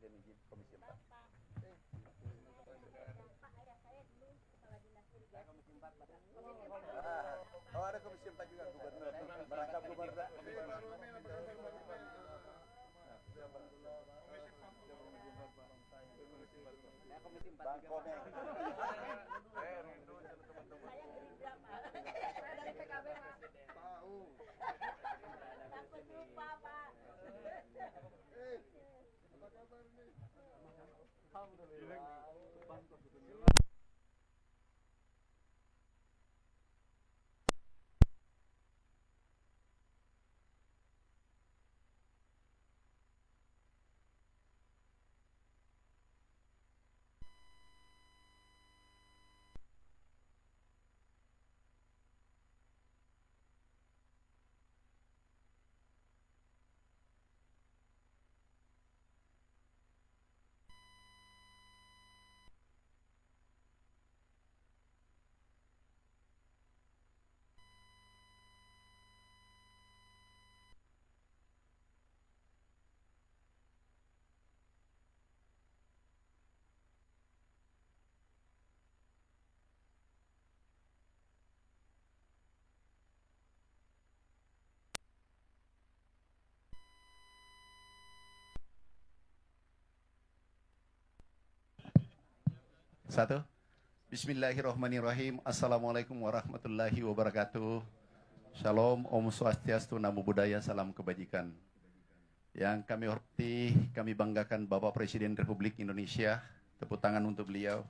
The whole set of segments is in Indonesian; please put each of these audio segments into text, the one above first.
Presiden izin Komisi 4. Oh, ada Komisi 4 juga, Gubernur. Merangkap Gubernur. Komisi 4 Bang Koneng. Dari PKB, Pak. Tahu. Takut lupa, Pak. Apa kabar nih? Alhamdulillah. Satu. Bismillahirrahmanirrahim. Assalamualaikum warahmatullahi wabarakatuh. Shalom, Om Swastiastu, Namo Buddhaya, salam kebajikan. Yang kami hormati, kami banggakan Bapak Presiden Republik Indonesia. Tepuk tangan untuk beliau.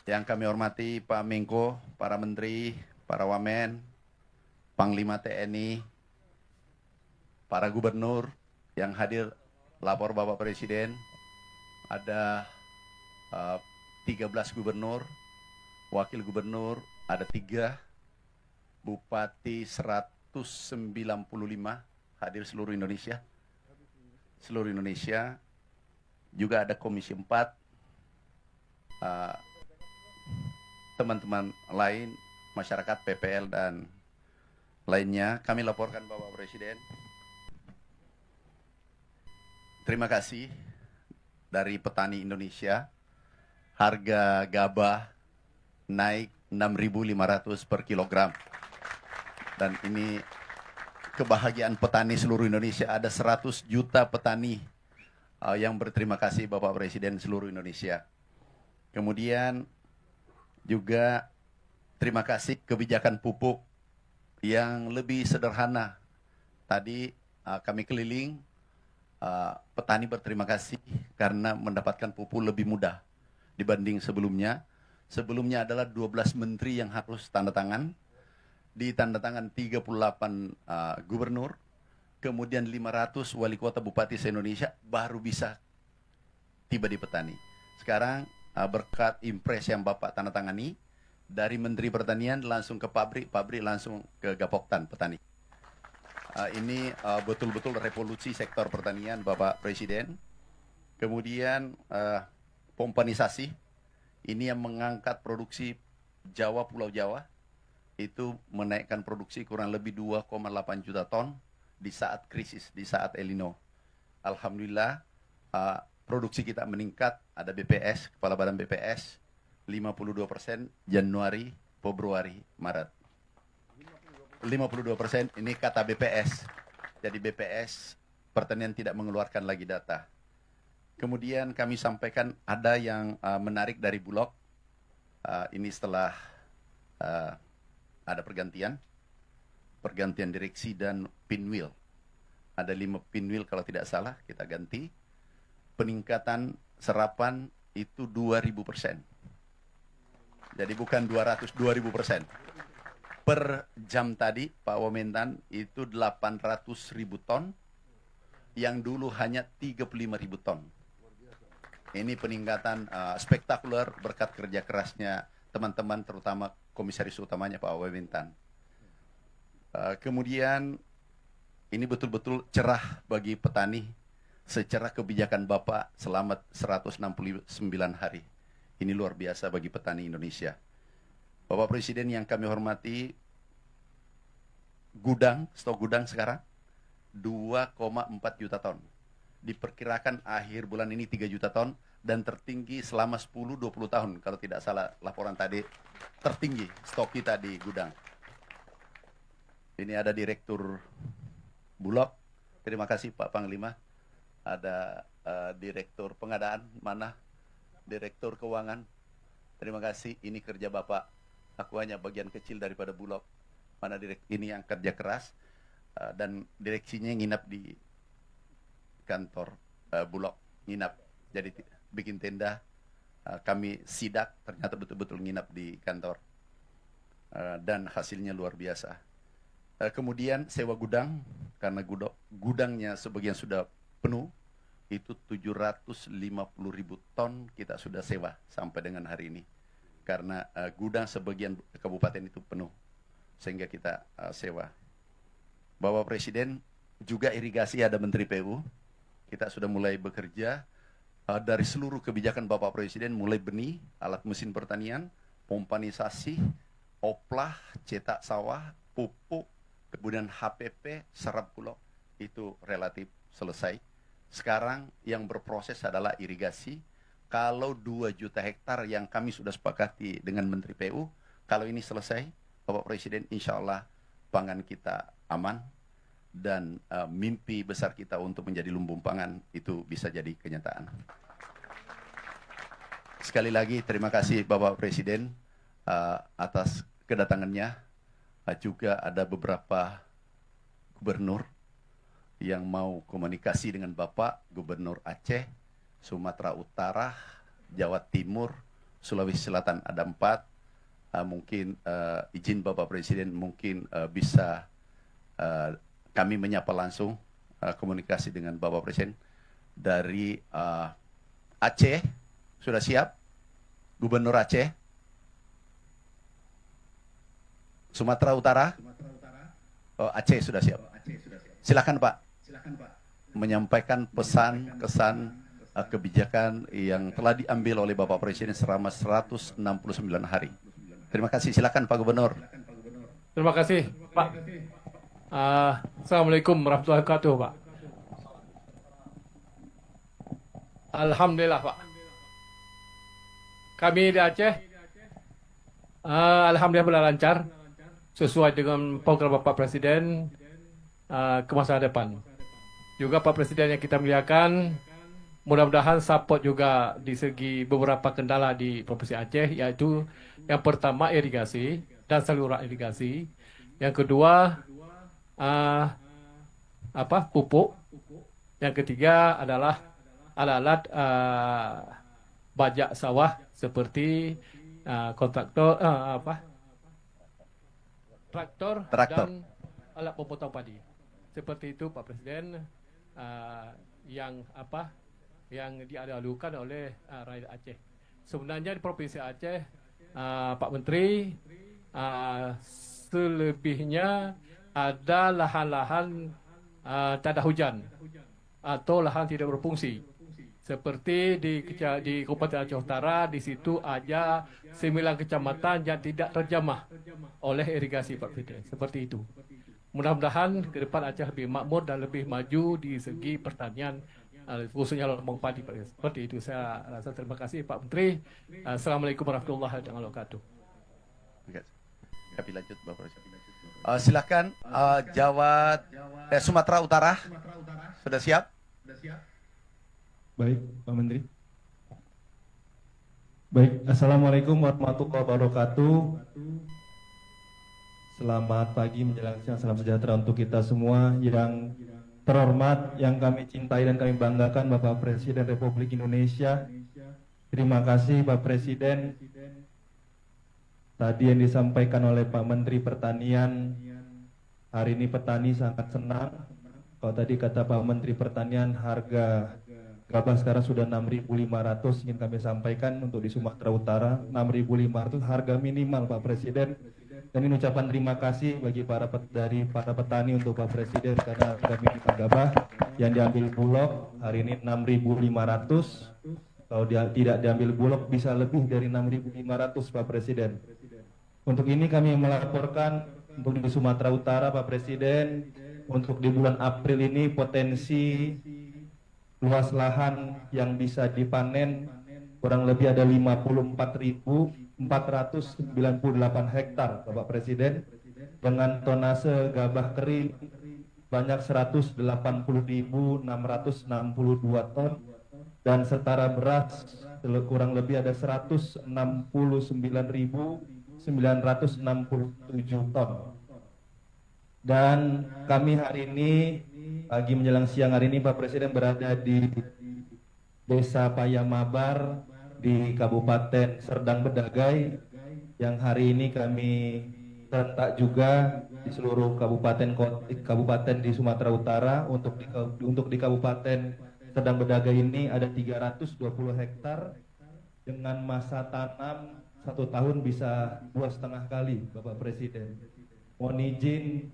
Yang kami hormati Pak Menko, para Menteri, para Wamen, Panglima TNI, para Gubernur yang hadir lapor Bapak Presiden. Ada 13 gubernur, wakil gubernur, ada 3, bupati 195 hadir seluruh Indonesia. Seluruh Indonesia. Juga ada Komisi 4, teman-teman lain, masyarakat, PPL, dan lainnya. Kami laporkan Bapak Presiden. Terima kasih. Dari petani Indonesia, harga gabah naik 6.500 per kilogram. Dan ini kebahagiaan petani seluruh Indonesia. Ada 100 juta petani yang berterima kasih Bapak Presiden seluruh Indonesia. Kemudian juga terima kasih kebijakan pupuk yang lebih sederhana. Tadi kami keliling, petani berterima kasih karena mendapatkan pupuk lebih mudah dibanding sebelumnya. Sebelumnya adalah 12 menteri yang harus tanda tangan. Ditanda tangan 38 gubernur, kemudian 500 wali kota bupati se-Indonesia baru bisa tiba di petani. Sekarang berkat impres yang Bapak tanda tangani, dari Menteri Pertanian langsung ke pabrik, pabrik langsung ke Gapoktan petani. Ini betul-betul revolusi sektor pertanian Bapak Presiden. Kemudian pompanisasi, ini yang mengangkat produksi Jawa, Pulau Jawa, itu menaikkan produksi kurang lebih 2,8 juta ton di saat krisis, di saat El Nino. Alhamdulillah produksi kita meningkat, ada BPS, Kepala Badan BPS, 52% Januari, Februari, Maret. 52% ini kata BPS. Jadi BPS pertanian tidak mengeluarkan lagi data. Kemudian kami sampaikan ada yang menarik dari Bulog. Ini setelah ada pergantian direksi dan pinwheel. Ada 5 pinwheel kalau tidak salah kita ganti. Peningkatan serapan itu 2000%. Jadi bukan 200, 2000%. Per jam tadi Pak Wamentan itu 800.000 ton, yang dulu hanya 35.000 ton. Ini peningkatan spektakuler berkat kerja kerasnya teman-teman, terutama komisaris utamanya Pak Wamentan. Kemudian ini betul-betul cerah bagi petani secara kebijakan Bapak selama 169 hari. Ini luar biasa bagi petani Indonesia. Bapak Presiden yang kami hormati, stok gudang sekarang 2,4 juta ton. Diperkirakan akhir bulan ini 3 juta ton dan tertinggi selama 10-20 tahun kalau tidak salah laporan tadi, tertinggi stok kita di gudang. Ini ada Direktur Bulog. Terima kasih Pak Panglima. Ada Direktur Pengadaan, mana? Direktur Keuangan. Terima kasih, ini kerja Bapak. Aku hanya bagian kecil daripada Bulog. Mana ini yang kerja keras dan direksinya nginap di kantor Bulog, nginap. Jadi bikin tenda, kami sidak, ternyata betul-betul nginap di kantor. Dan hasilnya luar biasa. Kemudian sewa gudang, karena gudangnya sebagian sudah penuh, itu 750.000 ton kita sudah sewa sampai dengan hari ini. Karena gudang sebagian kabupaten itu penuh, sehingga kita sewa. Bapak Presiden, juga irigasi ada Menteri PU, kita sudah mulai bekerja dari seluruh kebijakan Bapak Presiden, mulai benih, alat mesin pertanian, pompanisasi, oplah, cetak sawah, pupuk, kemudian HPP, serap pulau, itu relatif selesai. Sekarang yang berproses adalah irigasi. Kalau 2 juta hektar yang kami sudah sepakati dengan Menteri PU, kalau ini selesai, Bapak Presiden, insya Allah pangan kita aman, dan mimpi besar kita untuk menjadi lumbung pangan itu bisa jadi kenyataan. Sekali lagi terima kasih Bapak Presiden atas kedatangannya. Juga ada beberapa gubernur yang mau komunikasi dengan Bapak, Gubernur Aceh, Sumatera Utara, Jawa Timur, Sulawesi Selatan ada 4. Mungkin izin Bapak Presiden, mungkin bisa kami menyapa langsung komunikasi dengan Bapak Presiden dari Aceh. Sudah siap? Gubernur Aceh? Sumatera Utara? Oh, Aceh sudah siap. Silakan Pak. Menyampaikan pesan, kesan, kebijakan yang telah diambil oleh Bapak Presiden selama 169 hari. Terima kasih. Silakan Pak Gubernur. Terima kasih Pak. Assalamualaikum warahmatullahi wabarakatuh Pak. Alhamdulillah Pak. Kami di Aceh, alhamdulillah berjalan lancar sesuai dengan program Bapak Presiden ke masa depan. Juga Pak Presiden yang kita muliakan, mudah-mudahan support juga di segi beberapa kendala di Provinsi Aceh, yaitu yang pertama irigasi dan saluran irigasi, yang kedua pupuk, yang ketiga adalah alat-alat bajak sawah seperti kontraktor traktor dan alat pemotong padi. Seperti itu Pak Presiden, yang diadalukan oleh rakyat Aceh. Sebenarnya di Provinsi Aceh, Pak Menteri, selebihnya ada lahan-lahan tak ada hujan atau lahan tidak berfungsi. Seperti di Kabupaten Aceh Utara, di situ ada 9 kecamatan yang tidak terjamah oleh irigasi Pak Presiden. Seperti itu. Mudah-mudahan ke depan Aceh lebih makmur dan lebih maju di segi pertanian, khususnya lombang padi. Seperti itu. Saya rasa terima kasih Pak Menteri. Assalamualaikum warahmatullahi wabarakatuh. Kami lanjut Bapak Presiden. Silakan Sumatera Utara. Sudah siap? Baik, Pak Menteri. Baik, Assalamualaikum warahmatullahi wabarakatuh. Selamat pagi menjelang siang, salam sejahtera untuk kita semua. Yang terhormat, yang kami cintai dan kami banggakan, Bapak Presiden Republik Indonesia. Terima kasih Pak Presiden. Tadi yang disampaikan oleh Pak Menteri Pertanian, hari ini petani sangat senang. Kalau tadi kata Pak Menteri Pertanian, harga gabah sekarang sudah 6.500, ingin kami sampaikan untuk di Sumatera Utara 6.500 harga minimal Pak Presiden. Dan ini ucapan terima kasih bagi para petani untuk Pak Presiden, karena harga minimal gabah yang diambil Bulog hari ini 6.500. Kalau tidak diambil Bulog bisa lebih dari 6.500 Pak Presiden. Untuk ini kami melaporkan untuk di Sumatera Utara Pak Presiden, untuk di bulan April ini potensi luas lahan yang bisa dipanen kurang lebih ada 54.498 hektar, Bapak Presiden, dengan tonase gabah kering banyak 180.662 ton, dan setara beras kurang lebih ada 169.967 ton. Dan kami hari ini, pagi menjelang siang hari ini, Pak Presiden berada di Desa Payamabar di Kabupaten Serdang Bedagai, yang hari ini kami serentak juga di seluruh kabupaten di Sumatera Utara. Untuk di Kabupaten Serdang Bedagai ini ada 320 hektar dengan masa tanam 1 tahun bisa 2,5 kali, Bapak Presiden. Mohon izin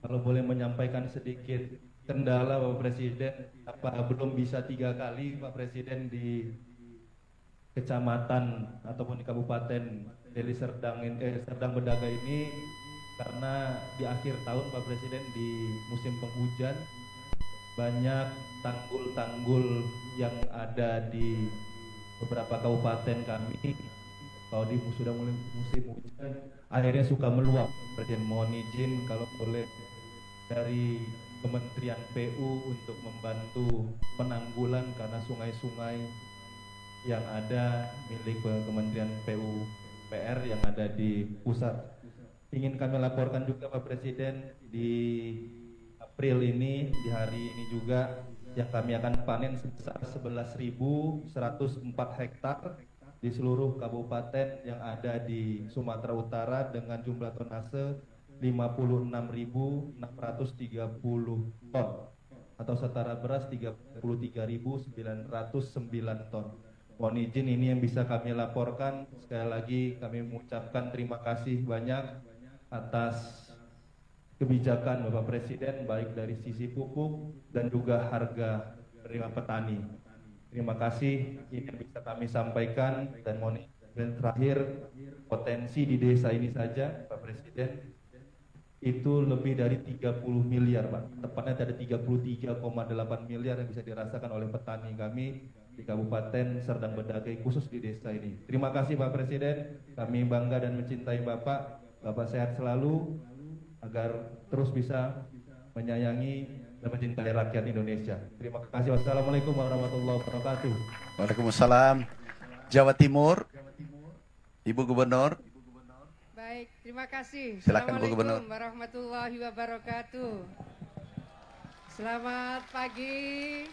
kalau boleh menyampaikan sedikit kendala, Bapak Presiden, apa belum bisa 3 kali Pak Presiden di kecamatan ataupun di Kabupaten Deli Serdang Bedagai ini, karena di akhir tahun Pak Presiden di musim penghujan banyak tanggul-tanggul yang ada di beberapa kabupaten kami, kalau sudah mulai musim hujan akhirnya suka meluap. Presiden, mohon izin kalau boleh dari Kementerian PU untuk membantu penanggulan karena sungai-sungai yang ada milik Kementerian PUPR yang ada di pusat. Ingin kami laporkan juga Pak Presiden, di April ini, di hari ini juga yang kami akan panen sebesar 11.104 hektar di seluruh kabupaten yang ada di Sumatera Utara dengan jumlah tonase 56.630 ton atau setara beras 33.909 ton. Mohon izin ini yang bisa kami laporkan. Sekali lagi kami mengucapkan terima kasih banyak atas kebijakan Bapak Presiden baik dari sisi pupuk dan juga harga penerima petani. Terima kasih, ini yang bisa kami sampaikan. Dan mohon izin terakhir, potensi di desa ini saja Pak Presiden itu lebih dari 30 miliar Pak. Tepatnya ada 33,8 miliar yang bisa dirasakan oleh petani kami di Kabupaten Serdang Bedagai, khusus di desa ini. Terima kasih Pak Presiden, kami bangga dan mencintai Bapak. Bapak sehat selalu agar terus bisa menyayangi dan mencintai rakyat Indonesia. Terima kasih. Wassalamualaikum warahmatullahi wabarakatuh. Waalaikumsalam. Jawa Timur, Ibu Gubernur. Baik, terima kasih. Silakan Bu Gubernur. Assalamualaikum warahmatullahi wabarakatuh. Selamat pagi.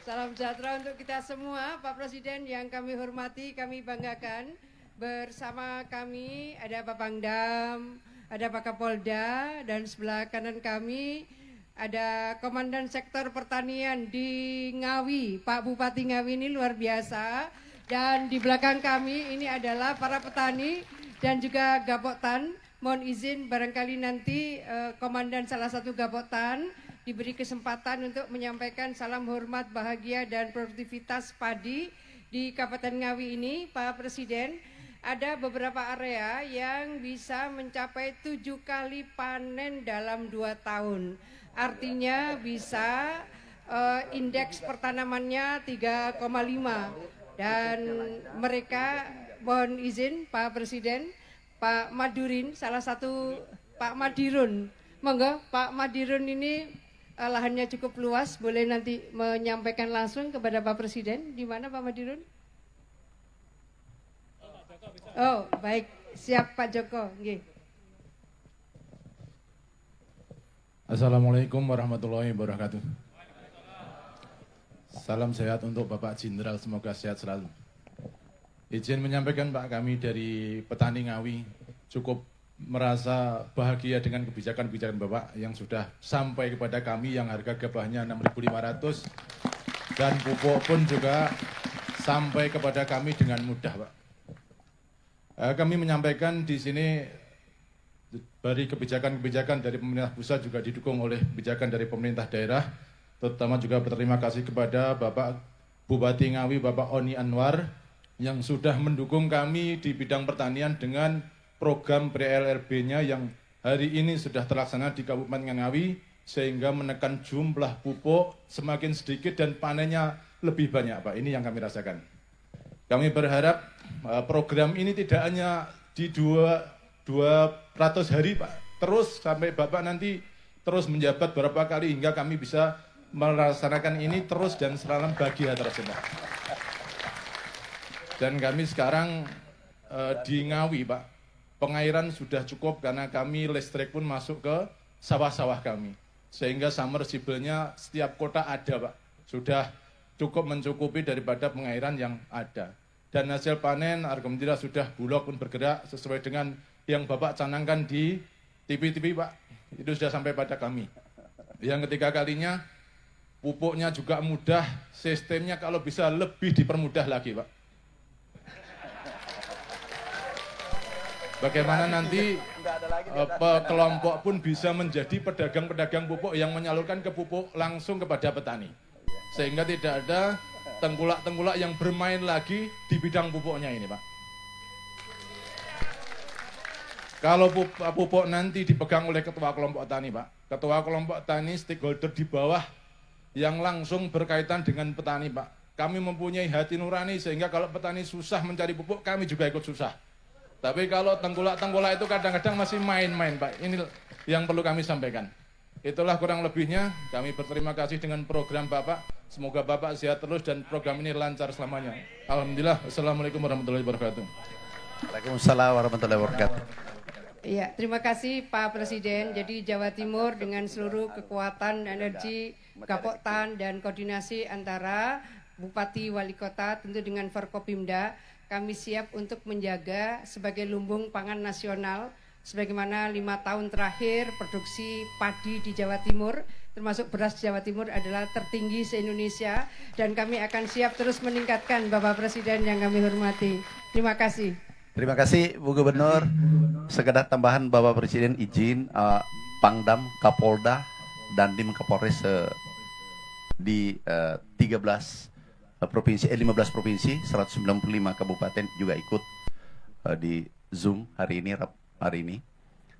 Salam sejahtera untuk kita semua. Pak Presiden yang kami hormati, kami banggakan. Bersama kami ada Pak Pangdam, ada Pak Kapolda, dan sebelah kanan kami ada Komandan Sektor Pertanian di Ngawi, Pak Bupati Ngawi ini luar biasa. Dan di belakang kami ini adalah para petani dan juga Gapotan. Mohon izin barangkali nanti Komandan salah satu Gapotan diberi kesempatan untuk menyampaikan salam hormat, bahagia, dan produktivitas padi di Kabupaten Ngawi ini. Pak Presiden, ada beberapa area yang bisa mencapai 7 kali panen dalam 2 tahun. Artinya bisa indeks pertanamannya 3,5. Dan mereka, mohon izin Pak Presiden, Pak Madurin, salah satu Pak Madirun. Monggo Pak Madirun ini lahannya cukup luas, boleh nanti menyampaikan langsung kepada Pak Presiden. Di mana Pak Madirun? Oh, baik. Siap Pak Joko. Nggih. Assalamualaikum warahmatullahi wabarakatuh. Salam sehat untuk Bapak Jenderal, semoga sehat selalu. Izin menyampaikan Pak, kami dari petani Ngawi cukup merasa bahagia dengan kebijakan-kebijakan Bapak yang sudah sampai kepada kami, yang harga gabahnya 6.500 dan pupuk pun juga sampai kepada kami dengan mudah Pak. Kami menyampaikan di sini dari kebijakan-kebijakan dari pemerintah pusat juga didukung oleh kebijakan dari pemerintah daerah, terutama juga berterima kasih kepada Bapak Bupati Ngawi, Bapak Oni Anwar, yang sudah mendukung kami di bidang pertanian dengan program PLRB-nya yang hari ini sudah terlaksana di Kabupaten Ngawi, sehingga menekan jumlah pupuk semakin sedikit dan panennya lebih banyak, Pak. Ini yang kami rasakan. Kami berharap program ini tidak hanya di 200 hari, Pak. Terus sampai Bapak nanti terus menjabat berapa kali hingga kami bisa melaksanakan ini terus dan selalu bahagia terus, Pak. Dan kami sekarang di Ngawi, Pak, pengairan sudah cukup karena kami listrik pun masuk ke sawah-sawah kami. Sehingga submersible-nya setiap kota ada, Pak. Sudah cukup mencukupi daripada pengairan yang ada. Dan hasil panen, Alhamdulillah sudah Bulog pun bergerak sesuai dengan yang Bapak canangkan di TV-TV, Pak. Itu sudah sampai pada kami. Yang ketiga kalinya, pupuknya juga mudah, sistemnya kalau bisa lebih dipermudah lagi, Pak. Bagaimana nanti kelompok pun bisa menjadi pedagang-pedagang pupuk yang menyalurkan ke pupuk langsung kepada petani. Sehingga tidak ada tengkulak-tengkulak yang bermain lagi di bidang pupuknya ini, Pak. Kalau pupuk nanti dipegang oleh ketua kelompok tani, Pak. Ketua kelompok tani, stakeholder di bawah yang langsung berkaitan dengan petani, Pak. Kami mempunyai hati nurani sehingga kalau petani susah mencari pupuk, kami juga ikut susah. Tapi kalau tengkulak-tengkulak itu kadang-kadang masih main-main, Pak. Ini yang perlu kami sampaikan. Itulah kurang lebihnya. Kami berterima kasih dengan program Bapak. Semoga Bapak sehat terus dan program ini lancar selamanya. Alhamdulillah. Assalamualaikum warahmatullahi wabarakatuh. Waalaikumsalam warahmatullahi wabarakatuh. Ya, terima kasih Pak Presiden. Jadi Jawa Timur dengan seluruh kekuatan, energi, Gapoktan dan koordinasi antara Bupati, Wali Kota, tentu dengan Forkopimda, kami siap untuk menjaga sebagai lumbung pangan nasional, sebagaimana 5 tahun terakhir produksi padi di Jawa Timur, termasuk beras Jawa Timur adalah tertinggi se-Indonesia, dan kami akan siap terus meningkatkan, Bapak Presiden yang kami hormati. Terima kasih. Terima kasih Bu Gubernur. Sekedar tambahan Bapak Presiden izin Pangdam, Kapolda, dan Dim Kapolres di 15 provinsi, 195 kabupaten juga ikut di Zoom hari ini.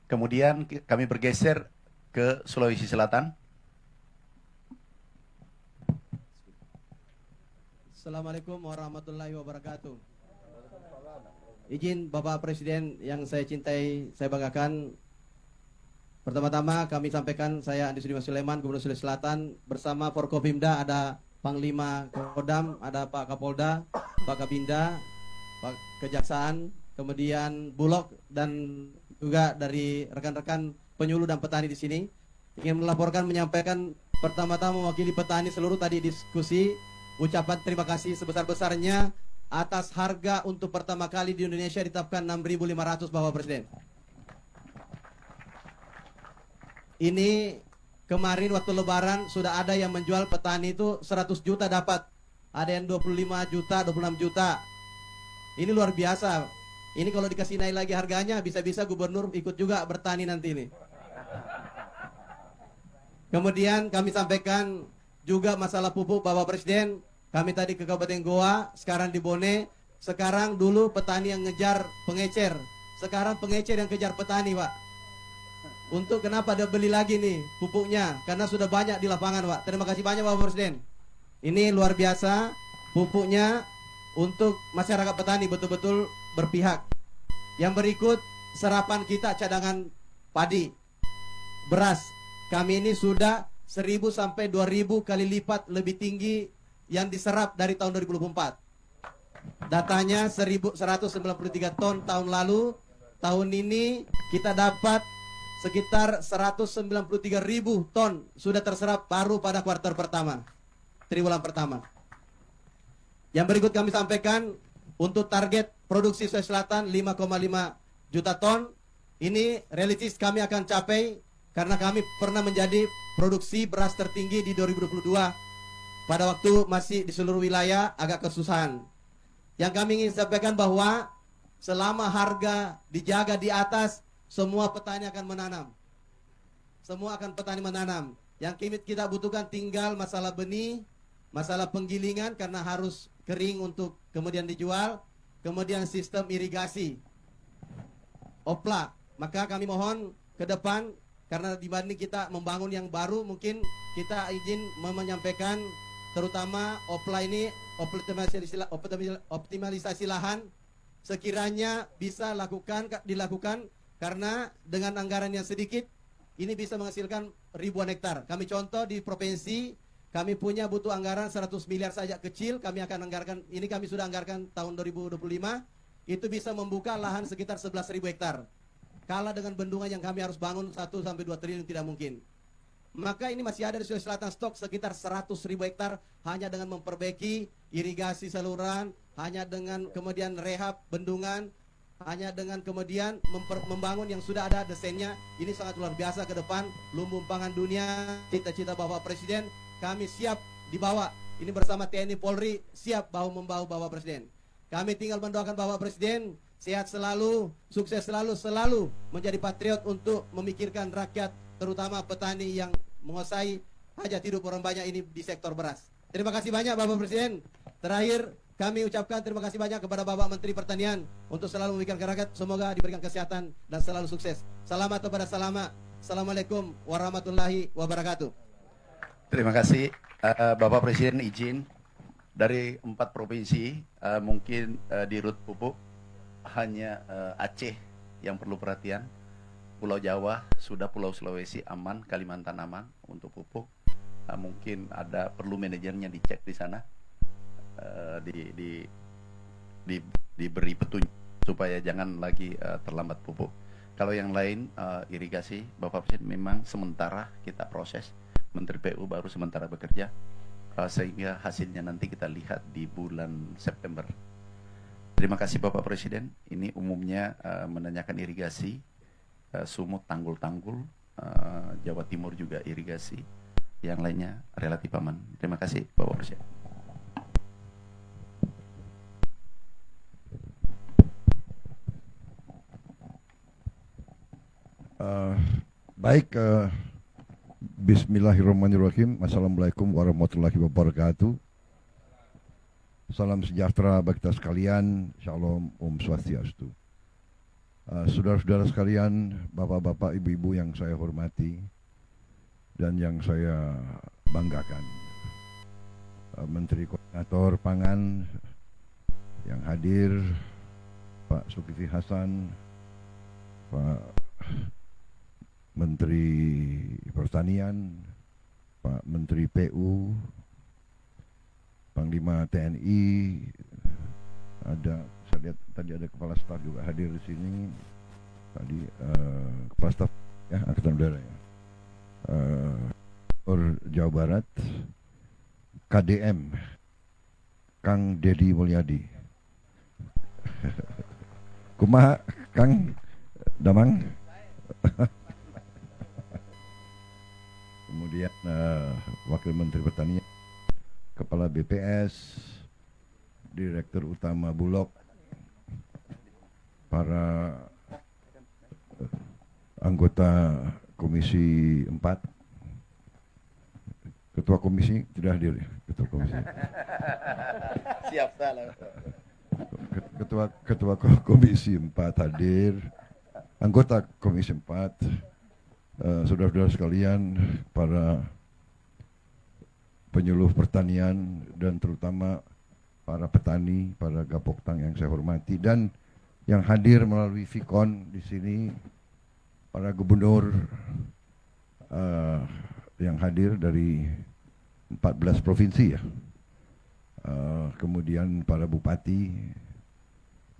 Kemudian kami bergeser ke Sulawesi Selatan. Assalamualaikum warahmatullahi wabarakatuh. Izin Bapak Presiden yang saya cintai, saya banggakan. Pertama-tama kami sampaikan, saya Andi Sudirman Sulaiman, Gubernur Sulawesi Selatan, bersama Forkopimda ada Panglima Kodam, ada Pak Kapolda, Pak Kabinda, Pak Kejaksaan, kemudian Bulog, dan juga dari rekan-rekan penyuluh dan petani di sini. Ingin melaporkan, menyampaikan pertama-tama mewakili petani seluruh tadi diskusi, ucapan terima kasih sebesar-besarnya atas harga untuk pertama kali di Indonesia ditetapkan 6.500, Bapak Presiden. Ini kemarin waktu Lebaran sudah ada yang menjual petani itu 100 juta dapat. Ada yang 25 juta, 26 juta. Ini luar biasa. Ini kalau dikasih naik lagi harganya, bisa-bisa gubernur ikut juga bertani nanti ini. Kemudian kami sampaikan juga masalah pupuk, Bapak Presiden. Kami tadi ke Kabupaten Goa, sekarang di Bone. Sekarang dulu petani yang ngejar pengecer. Sekarang pengecer yang kejar petani, Pak. Untuk kenapa dia beli lagi nih pupuknya? Karena sudah banyak di lapangan, Pak. Terima kasih banyak, Bapak Presiden. Ini luar biasa pupuknya untuk masyarakat petani, betul-betul berpihak. Yang berikut, serapan kita cadangan padi, beras. Kami ini sudah 1.000 sampai 2.000 kali lipat lebih tinggi yang diserap dari tahun 2024. Datanya 1.193 ton tahun lalu. Tahun ini kita dapat sekitar 193.000 ton sudah terserap baru pada kuartal pertama, triwulan pertama. Yang berikut kami sampaikan untuk target produksi Sulawesi Selatan 5,5 juta ton. Ini realistis kami akan capai karena kami pernah menjadi produksi beras tertinggi di 2022. Pada waktu masih di seluruh wilayah agak kesusahan. Yang kami ingin sampaikan bahwa selama harga dijaga di atas, semua petani akan menanam. Semua akan petani menanam. Yang kita butuhkan tinggal masalah benih, masalah penggilingan karena harus kering untuk kemudian dijual, kemudian sistem irigasi, opla. Maka kami mohon ke depan karena dibanding kita membangun yang baru, mungkin kita izin menyampaikan terutama OPLA ini, optimalisasi lahan, sekiranya bisa dilakukan karena dengan anggaran yang sedikit ini bisa menghasilkan ribuan hektar. Kami contoh di provinsi, kami punya butuh anggaran 100 miliar saja kecil, kami akan anggarkan, ini kami sudah anggarkan tahun 2025, itu bisa membuka lahan sekitar 11.000 hektar. Kalah dengan bendungan yang kami harus bangun 1-2 triliun tidak mungkin. Maka ini masih ada di Sulawesi Selatan stok sekitar 100.000 hektar hanya dengan memperbaiki irigasi saluran, hanya dengan kemudian rehab bendungan, hanya dengan kemudian membangun yang sudah ada desainnya. Ini sangat luar biasa ke depan. Lumbung pangan dunia, cita-cita Bapak Presiden, kami siap dibawa. Ini bersama TNI Polri siap bahu-membahu Bapak Presiden. Kami tinggal mendoakan Bapak Presiden sehat selalu, sukses selalu menjadi patriot untuk memikirkan rakyat, terutama petani yang menguasai hajat hidup orang banyak ini di sektor beras. Terima kasih banyak Bapak Presiden. Terakhir, kami ucapkan terima kasih banyak kepada Bapak Menteri Pertanian untuk selalu memikirkan rakyat. Semoga diberikan kesehatan dan selalu sukses. Selamat kepada selamat. Assalamualaikum warahmatullahi wabarakatuh. Terima kasih. Bapak Presiden izin dari 4 provinsi, mungkin di Rut Pupuk hanya Aceh yang perlu perhatian. Pulau Jawa sudah, Pulau Sulawesi aman, Kalimantan aman untuk pupuk. Mungkin ada perlu manajernya dicek di sana. Diberi petunjuk supaya jangan lagi terlambat pupuk. Kalau yang lain irigasi, Bapak Presiden memang sementara kita proses, Menteri PU baru sementara bekerja, sehingga hasilnya nanti kita lihat di bulan September. Terima kasih Bapak Presiden. Ini umumnya menanyakan irigasi, Sumut tanggul-tanggul, Jawa Timur juga irigasi, yang lainnya relatif aman. Terima kasih Bapak Presiden. Baik, bismillahirrahmanirrahim. Assalamualaikum warahmatullahi wabarakatuh. Salam sejahtera bagi kita sekalian. Shalom, Om Swastiastu. Saudara-saudara sekalian, bapak-bapak, ibu-ibu yang saya hormati dan yang saya banggakan, Menteri Koordinator Pangan yang hadir, Pak Zulkifli Hasan, Pak Menteri Pertanian, Pak Menteri PU, Panglima TNI, ada, saya lihat tadi ada Kepala Staf juga hadir di sini, tadi Kepala Staf ya Angkatan Udara ya, Jawa Barat, KDM, Kang Dedi Mulyadi, kumaha Kang Damang. Kemudian Wakil Menteri Pertanian, Kepala BPS, Direktur Utama Bulog, para anggota Komisi 4, Ketua Komisi tidak hadir ya, Ketua Komisi. Siap salah. Ketua Komisi 4 hadir, anggota Komisi 4, saudara-saudara sekalian, para penyuluh pertanian dan terutama para petani, para Gapoktang yang saya hormati, dan yang hadir melalui Vikon di sini, para gubernur yang hadir dari 14 provinsi ya, kemudian para bupati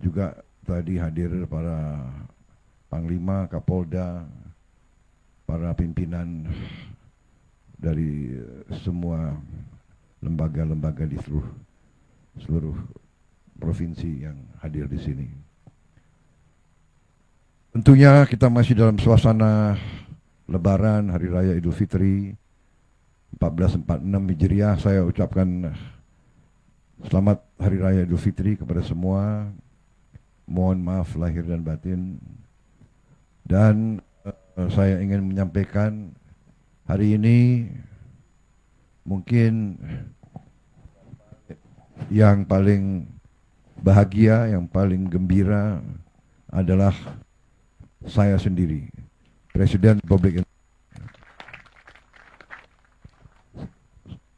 juga tadi hadir, para Panglima, Kapolda, para pimpinan dari semua lembaga-lembaga di seluruh provinsi yang hadir di sini. Tentunya kita masih dalam suasana Lebaran, Hari Raya Idul Fitri 1446 Hijriah. Saya ucapkan selamat Hari Raya Idul Fitri kepada semua. Mohon maaf lahir dan batin. Dan saya ingin menyampaikan hari ini mungkin yang paling bahagia, yang paling gembira adalah saya sendiri, Presiden Republik Indonesia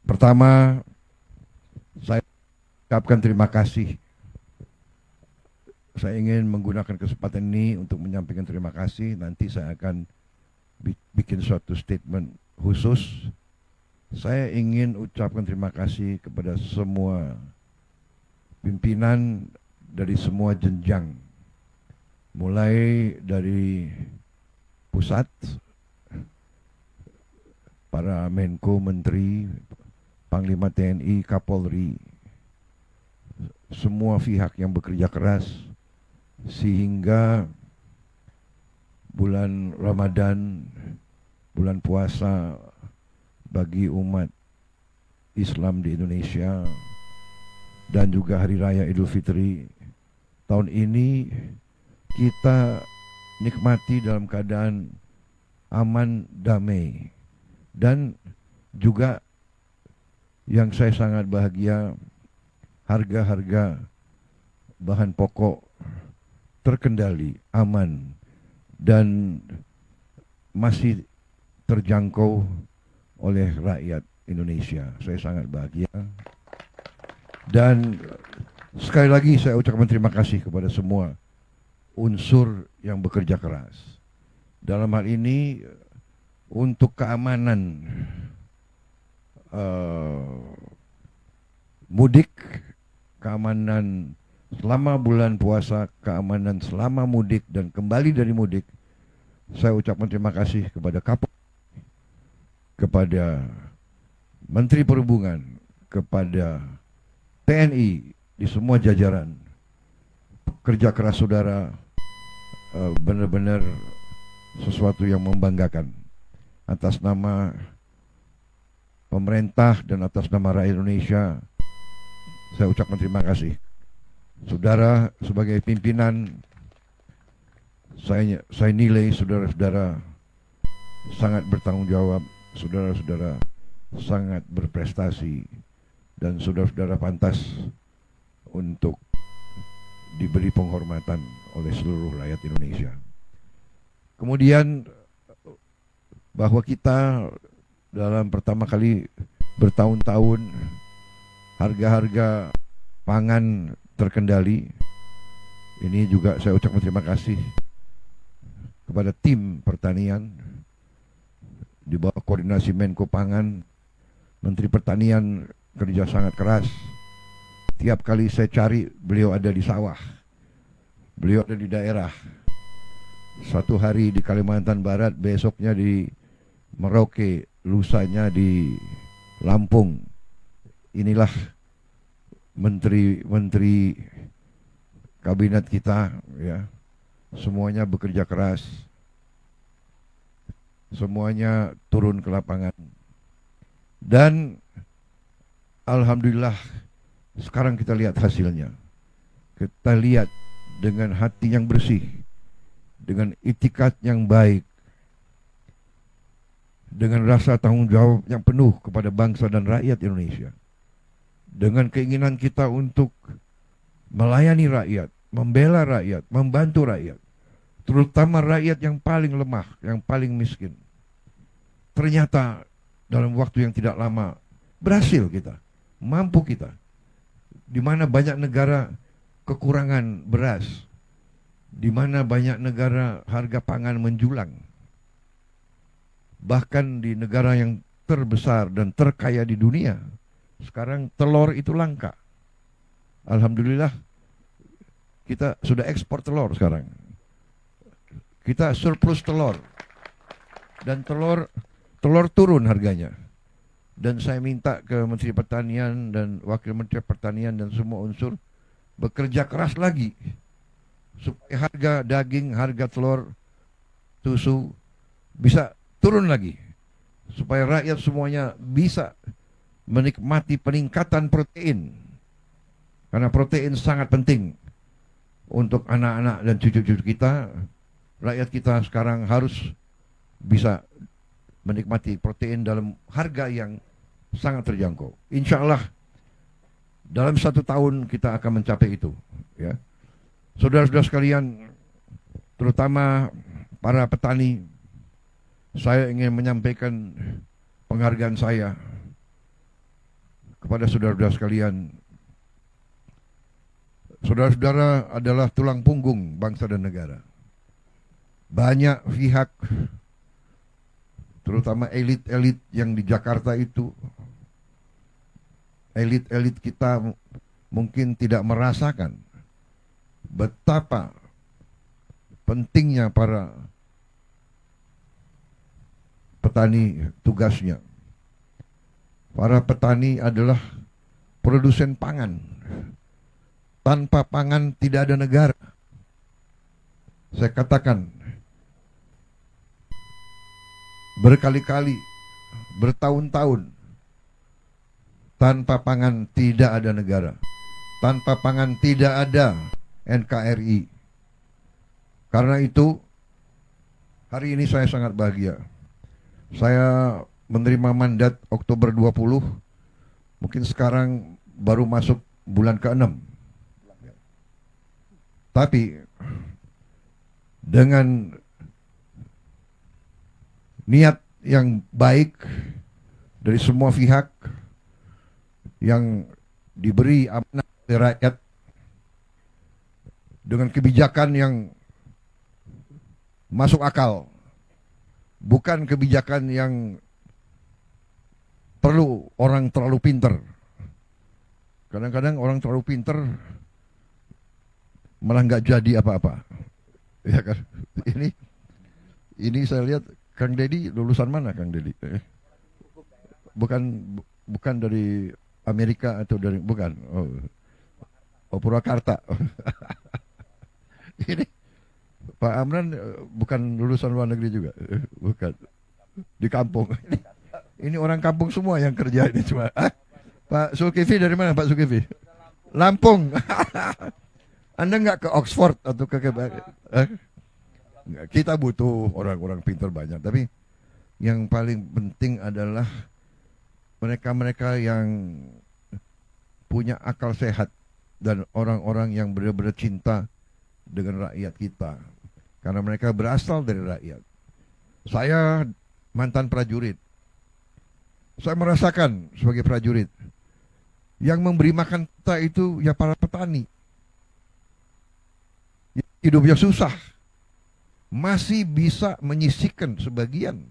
Pertama, saya ucapkan terima kasih. Saya ingin menggunakan kesempatan ini untuk menyampaikan terima kasih. Nanti saya akan bikin suatu statement khusus. Saya ingin ucapkan terima kasih kepada semua pimpinan dari semua jenjang, mulai dari pusat, para Menko, Menteri, Panglima TNI, Kapolri, semua pihak yang bekerja keras sehingga bulan Ramadan, bulan puasa bagi umat Islam di Indonesia dan juga Hari Raya Idul Fitri tahun ini kita nikmati dalam keadaan aman, damai, dan juga yang saya sangat bahagia, harga-harga bahan pokok terkendali, aman, dan masih terjangkau oleh rakyat Indonesia. Saya sangat bahagia. Dan sekali lagi saya ucapkan terima kasih kepada semua unsur yang bekerja keras. Dalam hal ini untuk keamanan mudik, keamanan selama bulan puasa, keamanan selama mudik dan kembali dari mudik, saya ucapkan terima kasih kepada Kapolri, kepada Menteri Perhubungan, kepada TNI di semua jajaran. Kerja keras saudara benar-benar sesuatu yang membanggakan. Atas nama pemerintah dan atas nama rakyat Indonesia, saya ucapkan terima kasih. Saudara sebagai pimpinan, saya nilai saudara-saudara sangat bertanggung jawab, saudara-saudara sangat berprestasi, dan saudara-saudara pantas untuk diberi penghormatan oleh seluruh rakyat Indonesia. Kemudian bahwa kita dalam pertama kali bertahun-tahun harga-harga pangan terkendali. Ini juga saya ucapkan terima kasih kepada tim pertanian di bawah koordinasi Menko Pangan. Menteri Pertanian kerja sangat keras. Tiap kali saya cari, beliau ada di sawah, beliau ada di daerah. Satu hari di Kalimantan Barat, besoknya di Merauke, lusanya di Lampung. Inilah menteri-menteri kabinet kita, ya. Semuanya bekerja keras, semuanya turun ke lapangan. Dan alhamdulillah sekarang kita lihat hasilnya. Kita lihat dengan hati yang bersih, dengan itikat yang baik, dengan rasa tanggung jawab yang penuh kepada bangsa dan rakyat Indonesia, dengan keinginan kita untuk melayani rakyat, membela rakyat, membantu rakyat, terutama rakyat yang paling lemah, yang paling miskin. Ternyata dalam waktu yang tidak lama berhasil kita, mampu kita. Di mana banyak negara kekurangan beras, di mana banyak negara harga pangan menjulang. Bahkan di negara yang terbesar dan terkaya di dunia, sekarang telur itu langka. Alhamdulillah kita sudah ekspor telur sekarang. Kita surplus telur. Dan telur turun harganya. Dan saya minta ke Menteri Pertanian dan Wakil Menteri Pertanian dan semua unsur bekerja keras lagi supaya harga daging, harga telur, susu bisa turun lagi, supaya rakyat semuanya bisa menikmati peningkatan protein, karena protein sangat penting untuk anak-anak dan cucu-cucu kita. Rakyat kita sekarang harus bisa menikmati protein dalam harga yang sangat terjangkau. Insya Allah dalam 1 tahun kita akan mencapai itu, ya. Saudara-saudara sekalian, terutama para petani, saya ingin menyampaikan penghargaan saya kepada saudara-saudara sekalian, saudara-saudara adalah tulang punggung bangsa dan negara. Banyak pihak, terutama elit-elit yang di Jakarta itu, elit-elit kita mungkin tidak merasakan betapa pentingnya para petani tugasnya. Para petani adalah produsen pangan. Tanpa pangan tidak ada negara. Saya katakan berkali-kali, bertahun-tahun, tanpa pangan tidak ada negara. Tanpa pangan tidak ada NKRI. Karena itu, hari ini saya sangat bahagia. Saya menerima mandat Oktober 20, mungkin sekarang baru masuk bulan ke-6. Tapi dengan niat yang baik dari semua pihak yang diberi amanah oleh rakyat, dengan kebijakan yang masuk akal, bukan kebijakan yang perlu orang terlalu pinter. Kadang-kadang orang terlalu pinter malah nggak jadi apa-apa, ya kan? Ini saya lihat Kang Deddy lulusan mana, Kang Deddy? Bukan dari Amerika atau dari bukan? Oh Purwakarta. Ini Pak Amran bukan lulusan luar negeri juga, bukan, di kampung. Ini orang kampung semua yang kerja ini cuma. Pak Zulkifli dari mana, Pak Zulkifli? Lampung. Anda nggak ke Oxford atau ke kita butuh orang-orang pintar banyak, tapi yang paling penting adalah mereka-mereka yang punya akal sehat dan orang-orang yang benar-benar cinta dengan rakyat kita, karena mereka berasal dari rakyat. Saya mantan prajurit. Saya merasakan sebagai prajurit, yang memberi makan kita itu ya para petani. Hidupnya susah, masih bisa menyisihkan sebagian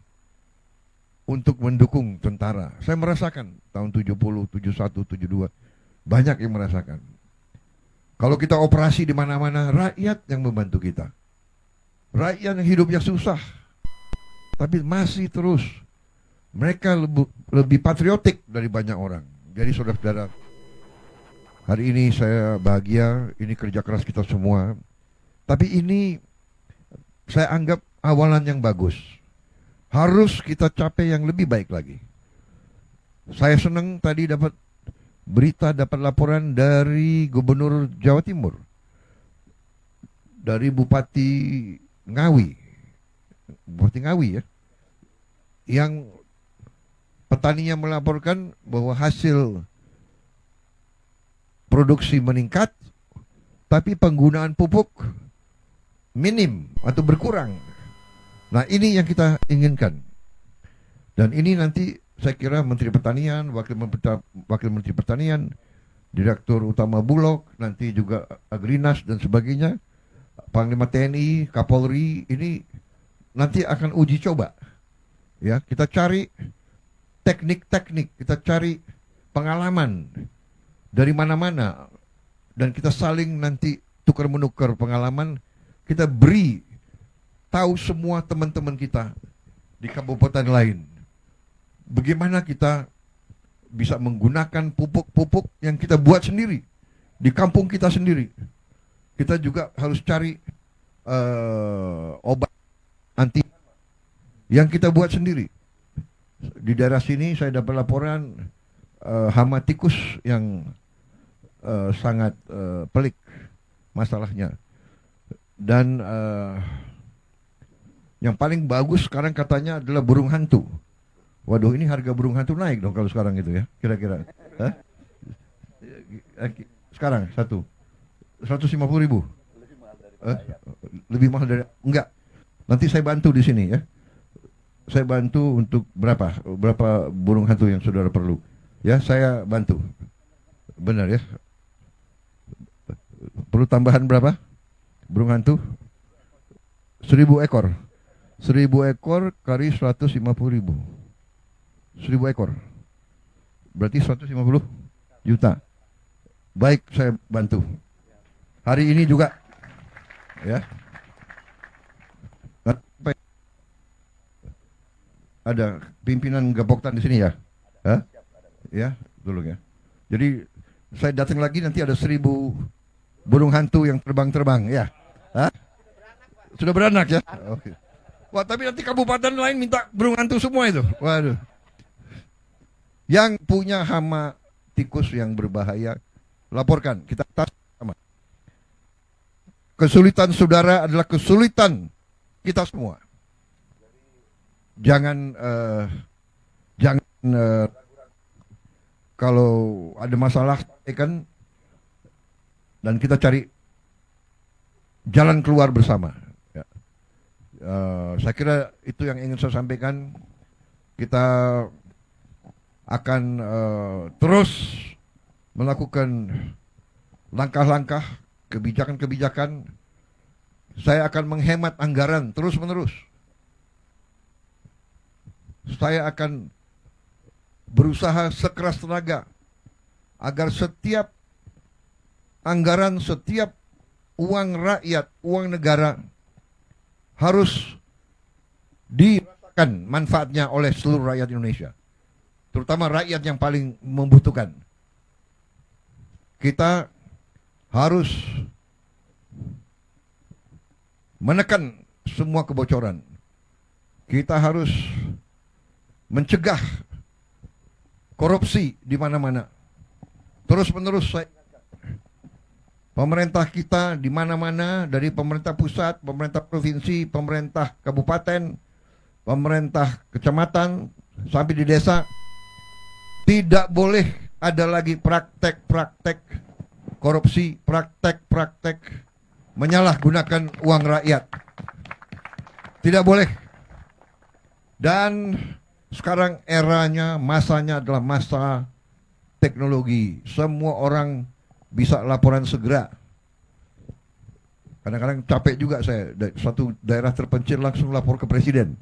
untuk mendukung tentara. Saya merasakan tahun 70, 71, 72, banyak yang merasakan. Kalau kita operasi di mana-mana, rakyat yang membantu kita. Rakyat yang hidupnya susah, tapi masih terus. Mereka lebih patriotik dari banyak orang. Jadi saudara-saudara, hari ini saya bahagia, ini kerja keras kita semua. Tapi ini saya anggap awalan yang bagus. Harus kita capai yang lebih baik lagi. Saya senang tadi dapat berita, dapat laporan dari Gubernur Jawa Timur, dari Bupati Ngawi ya, yang petaninya melaporkan bahwa hasil produksi meningkat, tapi penggunaan pupuk minim atau berkurang. Nah, ini yang kita inginkan. Dan ini nanti saya kira Menteri Pertanian, Wakil Menteri Pertanian, Direktur Utama Bulog, nanti juga Agrinas dan sebagainya, Panglima TNI, Kapolri, ini nanti akan uji coba. Ya, kita cari teknik-teknik, kita cari pengalaman dari mana-mana, dan kita saling nanti tukar-menukar pengalaman. Kita beri tahu semua teman-teman kita di kabupaten lain bagaimana kita bisa menggunakan pupuk-pupuk yang kita buat sendiri di kampung kita sendiri. Kita juga harus cari obat anti yang kita buat sendiri. Di daerah sini saya dapat laporan hama tikus yang sangat pelik masalahnya. Dan yang paling bagus sekarang katanya adalah burung hantu. Waduh, ini harga burung hantu naik dong kalau sekarang gitu ya, kira-kira. Sekarang 150.000. Lebih mahal dari, enggak. Nanti saya bantu di sini ya. Saya bantu untuk berapa burung hantu yang saudara perlu. Ya, saya bantu. Benar ya. Perlu tambahan berapa? Burung hantu? 1000 ekor. 1000 ekor kali 150.000. 1000 ekor. Berarti 150 juta. Baik, saya bantu. Hari ini juga. Ya. Ada pimpinan Gapoktan di sini ya? Hah? Ya, tolong ya. Jadi saya datang lagi nanti ada 1000 burung hantu yang terbang-terbang ya. Hah? Sudah beranak ya? Oke. Wah, tapi nanti kabupaten lain minta burung hantu semua itu. Waduh. Yang punya hama tikus yang berbahaya, laporkan. Kita tas sama. Kesulitan saudara adalah kesulitan kita semua. Jangan kalau ada masalah kan, dan kita cari jalan keluar bersama. Ya. Saya kira itu yang ingin saya sampaikan. Kita akan terus melakukan langkah-langkah, kebijakan-kebijakan. Saya akan menghemat anggaran terus-menerus. Saya akan berusaha sekeras tenaga agar setiap anggaran, setiap uang rakyat, uang negara harus dirasakan manfaatnya oleh seluruh rakyat Indonesia, terutama rakyat yang paling membutuhkan. Kita harus menekan semua kebocoran. Kita harus mencegah korupsi di mana-mana. Terus-menerus saya pemerintah kita di mana-mana, dari pemerintah pusat, pemerintah provinsi, pemerintah kabupaten, pemerintah kecamatan sampai di desa, tidak boleh ada lagi praktek-praktek korupsi, praktek-praktek menyalahgunakan uang rakyat. Tidak boleh. Dan sekarang eranya, masanya adalah masa teknologi. Semua orang bisa laporan segera. Kadang-kadang capek juga saya, suatu daerah terpencil langsung lapor ke presiden.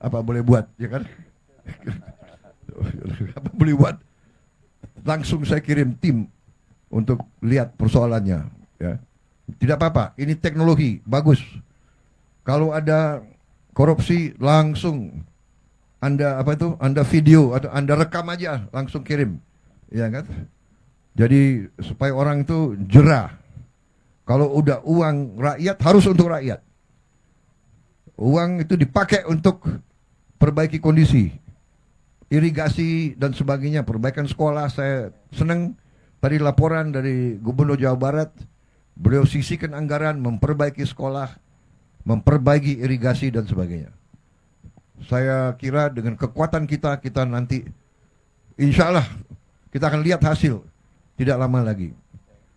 Apa boleh buat, ya kan? Apa boleh buat? Langsung saya kirim tim untuk lihat persoalannya. Ya. Tidak apa-apa, ini teknologi, bagus. Kalau ada korupsi langsung Anda Anda video atau Anda rekam aja, langsung kirim. Ya kan? Jadi supaya orang itu jerah. Kalau udah uang rakyat harus untuk rakyat. Uang itu dipakai untuk perbaiki kondisi, irigasi dan sebagainya, perbaikan sekolah. Saya senang tadi laporan dari Gubernur Jawa Barat, beliau sisihkan anggaran memperbaiki sekolah, memperbaiki irigasi dan sebagainya. Saya kira dengan kekuatan kita nanti insya Allah kita akan lihat hasil tidak lama lagi.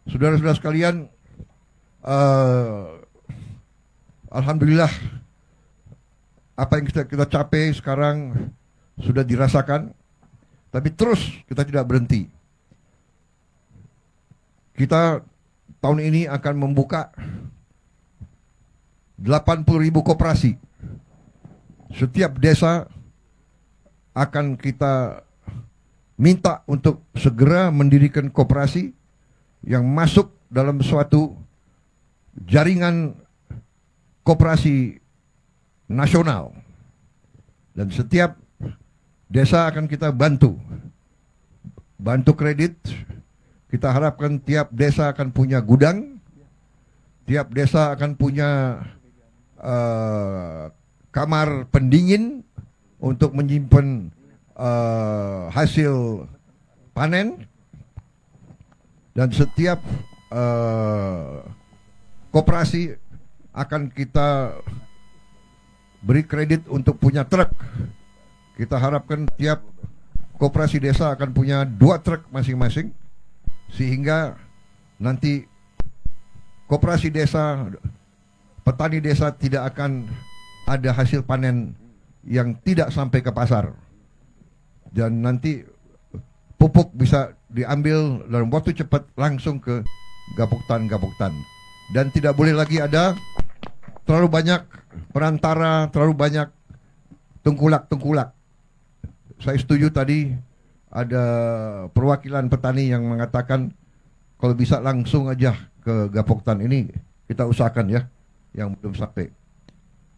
Saudara-saudara sekalian, alhamdulillah apa yang kita capai sekarang sudah dirasakan, tapi terus kita tidak berhenti. Kita tahun ini akan membuka 80.000 koperasi. Setiap desa akan kita minta untuk segera mendirikan koperasi yang masuk dalam suatu jaringan koperasi nasional. Dan setiap desa akan kita bantu kredit. Kita harapkan tiap desa akan punya gudang, tiap desa akan punya kamar pendingin untuk menyimpan hasil panen, dan setiap koperasi akan kita beri kredit untuk punya truk. Kita harapkan tiap koperasi desa akan punya 2 truk masing-masing, sehingga nanti koperasi desa, petani desa tidak akan ada hasil panen yang tidak sampai ke pasar. Dan nanti pupuk bisa diambil dalam waktu cepat langsung ke Gapoktan. Dan tidak boleh lagi ada terlalu banyak perantara, terlalu banyak tengkulak. Saya setuju tadi ada perwakilan petani yang mengatakan kalau bisa langsung aja ke Gapoktan ini kita usahakan ya, yang belum sampai.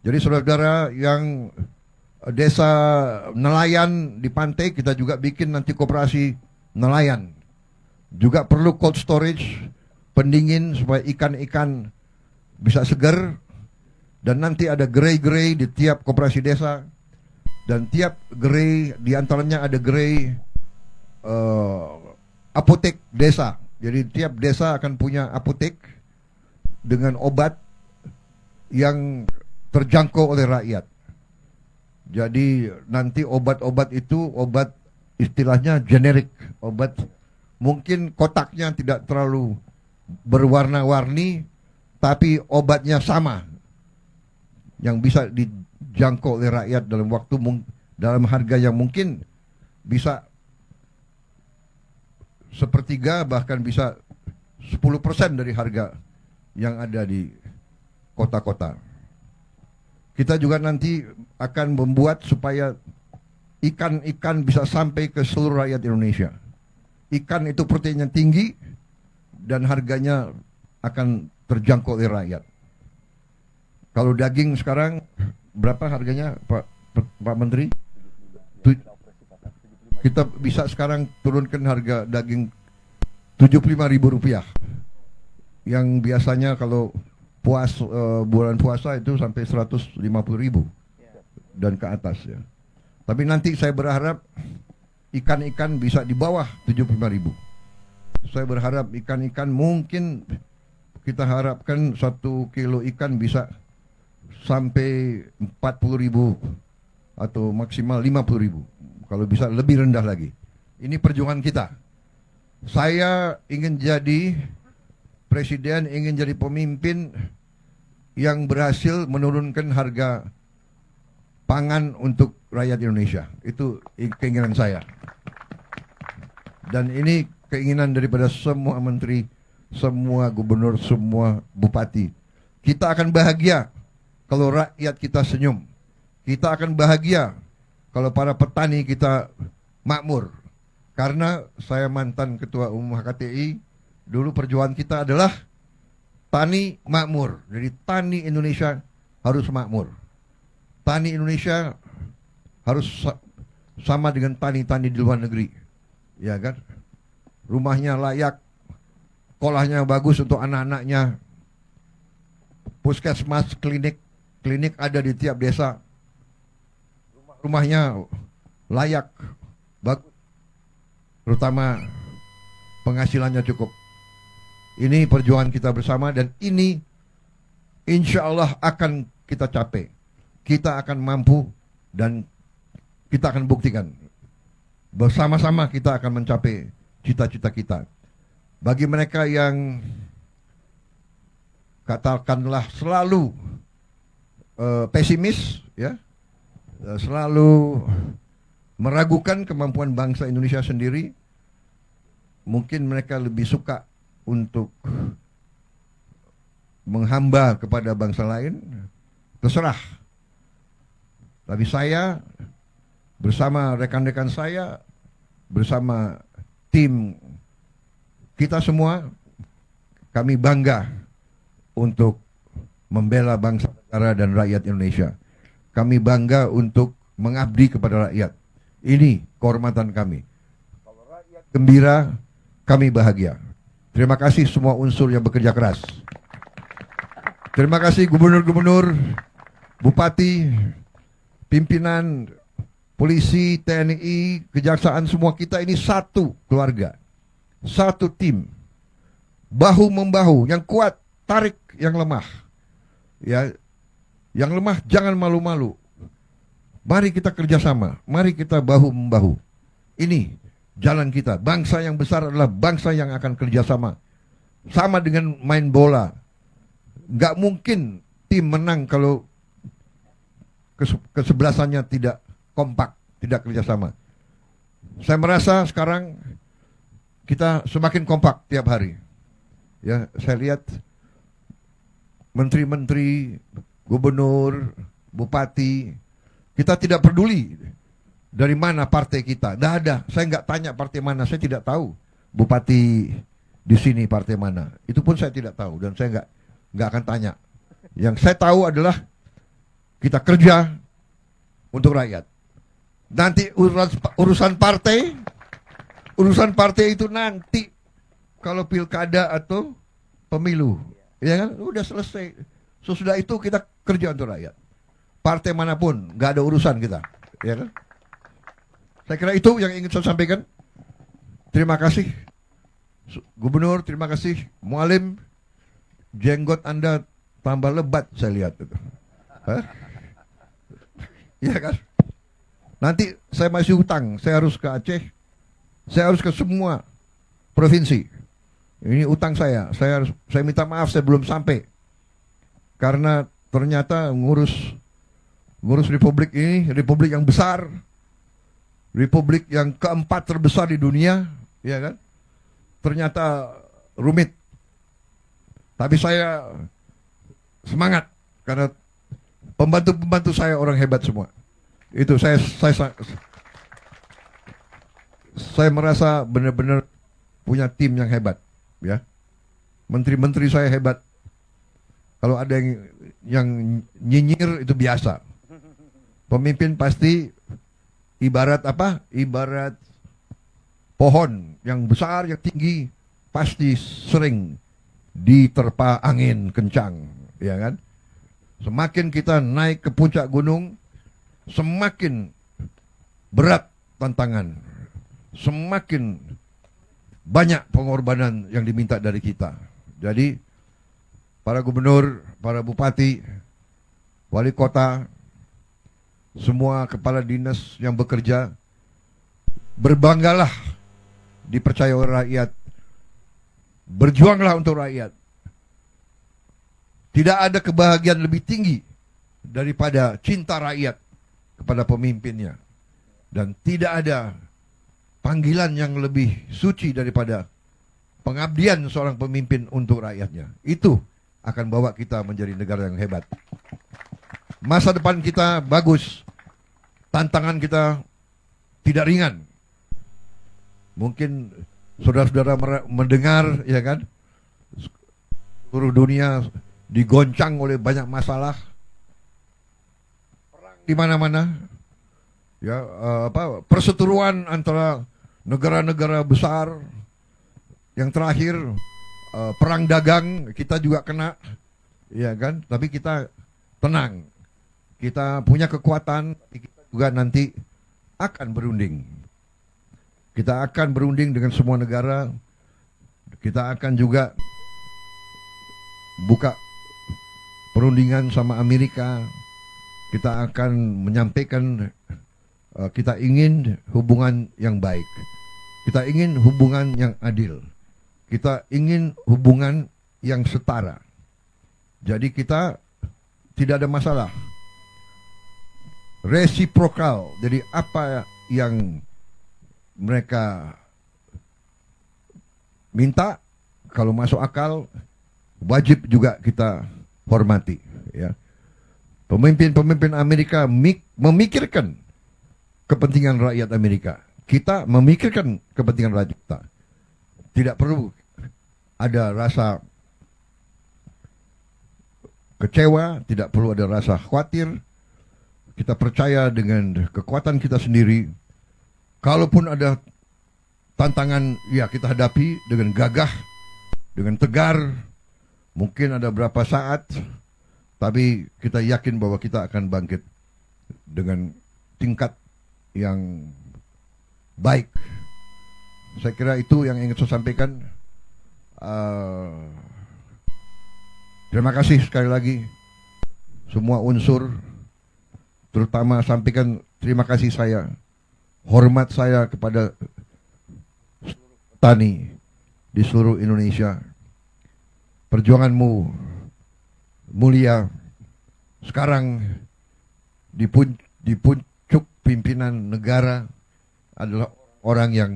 Jadi saudara-saudara yang desa nelayan di pantai, kita juga bikin nanti koperasi nelayan. Juga perlu cold storage, pendingin supaya ikan-ikan bisa segar. Dan nanti ada gerai-gerai di tiap koperasi desa. Dan tiap gerai, diantaranya ada gerai apotek desa. Jadi tiap desa akan punya apotek dengan obat yang terjangkau oleh rakyat. Jadi nanti obat-obat itu obat istilahnya generik, obat mungkin kotaknya tidak terlalu berwarna-warni, tapi obatnya sama, yang bisa dijangkau oleh rakyat dalam waktu dalam harga yang mungkin bisa sepertiga bahkan bisa 10% dari harga yang ada di kota-kota. Kita juga nanti akan membuat supaya ikan-ikan bisa sampai ke seluruh rakyat Indonesia. Ikan itu proteinnya tinggi dan harganya akan terjangkau oleh rakyat. Kalau daging sekarang berapa harganya Pak Menteri? Kita bisa sekarang turunkan harga daging Rp75.000. Yang biasanya kalau bulan puasa itu sampai 150.000 dan ke atas ya. Tapi nanti saya berharap ikan-ikan bisa di bawah 75.000. Saya berharap ikan-ikan mungkin kita harapkan 1 kilo ikan bisa sampai 40.000 atau maksimal 50.000. Kalau bisa lebih rendah lagi. Ini perjuangan kita. Saya ingin jadi presiden, ingin jadi pemimpin yang berhasil menurunkan harga pangan untuk rakyat Indonesia. Itu keinginan saya. Dan ini keinginan daripada semua menteri, semua gubernur, semua bupati. Kita akan bahagia kalau rakyat kita senyum. Kita akan bahagia kalau para petani kita makmur. Karena saya mantan ketua umum HKTI, dulu perjuangan kita adalah tani makmur. Jadi tani Indonesia harus makmur. Tani Indonesia harus sama dengan tani-tani di luar negeri. Ya kan? Rumahnya layak, sekolahnya bagus untuk anak-anaknya. Puskesmas, klinik ada di tiap desa. Rumahnya layak, bagus. Terutama penghasilannya cukup. Ini perjuangan kita bersama dan ini insya Allah akan kita capai. Kita akan mampu dan kita akan buktikan. Bersama-sama kita akan mencapai cita-cita kita. Bagi mereka yang katakanlah selalu pesimis, ya, selalu meragukan kemampuan bangsa Indonesia sendiri, mungkin mereka lebih suka untuk menghamba kepada bangsa lain, terserah. Tapi saya bersama rekan-rekan saya, bersama tim kita semua, kami bangga untuk membela bangsa, negara, dan rakyat Indonesia. Kami bangga untuk mengabdi kepada rakyat. Ini kehormatan kami. Kalau rakyat gembira, kami bahagia. Terima kasih semua unsur yang bekerja keras. Terima kasih gubernur-gubernur, bupati, pimpinan, polisi, TNI, kejaksaan, semua kita ini satu keluarga. Satu tim. Bahu-membahu, yang kuat tarik yang lemah. Ya, yang lemah jangan malu-malu. Mari kita kerjasama, mari kita bahu-membahu. Ini jalan kita. Bangsa yang besar adalah bangsa yang akan kerjasama. Sama dengan main bola. Gak mungkin tim menang kalau kesebelasannya tidak kompak, tidak kerjasama. Saya merasa sekarang kita semakin kompak tiap hari. Ya, saya lihat menteri-menteri, gubernur, bupati, kita tidak peduli dari mana partai kita. Tidak ada. Saya nggak tanya partai mana. Saya tidak tahu bupati di sini partai mana. Itu pun saya tidak tahu dan saya nggak akan tanya. Yang saya tahu adalah kita kerja untuk rakyat. Nanti urusan partai itu nanti kalau pilkada atau pemilu, ya kan, udah selesai. Sesudah itu kita kerja untuk rakyat. Partai manapun nggak ada urusan kita, ya kan? Saya kira itu yang ingin saya sampaikan. Terima kasih Gubernur, terima kasih Mualim. Jenggot Anda tambah lebat saya lihat itu. Hah? Iya kan? Nanti saya masih hutang, saya harus ke Aceh, saya harus ke semua provinsi. Ini utang saya minta maaf saya belum sampai. Karena ternyata ngurus republik ini, republik yang besar, republik yang keempat terbesar di dunia, ya kan? Ternyata rumit. Tapi saya semangat karena pembantu-pembantu saya orang hebat semua. Itu saya merasa benar-benar punya tim yang hebat, ya. Menteri-menteri saya hebat. Kalau ada yang nyinyir itu biasa. Pemimpin pasti ibarat apa? Ibarat pohon yang besar, yang tinggi, pasti sering diterpa angin kencang, ya kan? Semakin kita naik ke puncak gunung, semakin berat tantangan, semakin banyak pengorbanan yang diminta dari kita. Jadi para gubernur, para bupati, wali kota, semua kepala dinas yang bekerja, berbanggalah dipercaya oleh rakyat, berjuanglah untuk rakyat. Tidak ada kebahagiaan lebih tinggi daripada cinta rakyat kepada pemimpinnya. Dan tidak ada panggilan yang lebih suci daripada pengabdian seorang pemimpin untuk rakyatnya. Itu akan bawa kita menjadi negara yang hebat. Masa depan kita bagus. Tantangan kita tidak ringan. Mungkin saudara-saudara mendengar, ya kan, seluruh dunia digoncang oleh banyak masalah, perang di mana-mana, ya, perseteruan antara negara-negara besar. Yang terakhir perang dagang kita juga kena, ya kan, tapi kita tenang, kita punya kekuatan, kita juga nanti akan berunding. Kita akan berunding dengan semua negara. Kita akan juga buka perundingan sama Amerika. Kita akan menyampaikan kita ingin hubungan yang baik. Kita ingin hubungan yang adil. Kita ingin hubungan yang setara. Jadi kita tidak ada masalah. Resiprokal. Jadi apa yang mereka minta, kalau masuk akal, wajib juga kita hormati, ya. Pemimpin-pemimpin Amerika memikirkan kepentingan rakyat Amerika. Kita memikirkan kepentingan rakyat kita. Tidak perlu ada rasa kecewa, tidak perlu ada rasa khawatir. Kita percaya dengan kekuatan kita sendiri. Kalaupun ada tantangan, ya kita hadapi dengan gagah, dengan tegar. Mungkin ada berapa saat, tapi kita yakin bahwa kita akan bangkit dengan tingkat yang baik. Saya kira itu yang ingin saya sampaikan. Terima kasih sekali lagi semua unsur, terutama sampaikan terima kasih saya, hormat saya kepada petani di seluruh Indonesia. Perjuanganmu mulia. Sekarang di puncak pimpinan negara adalah orang yang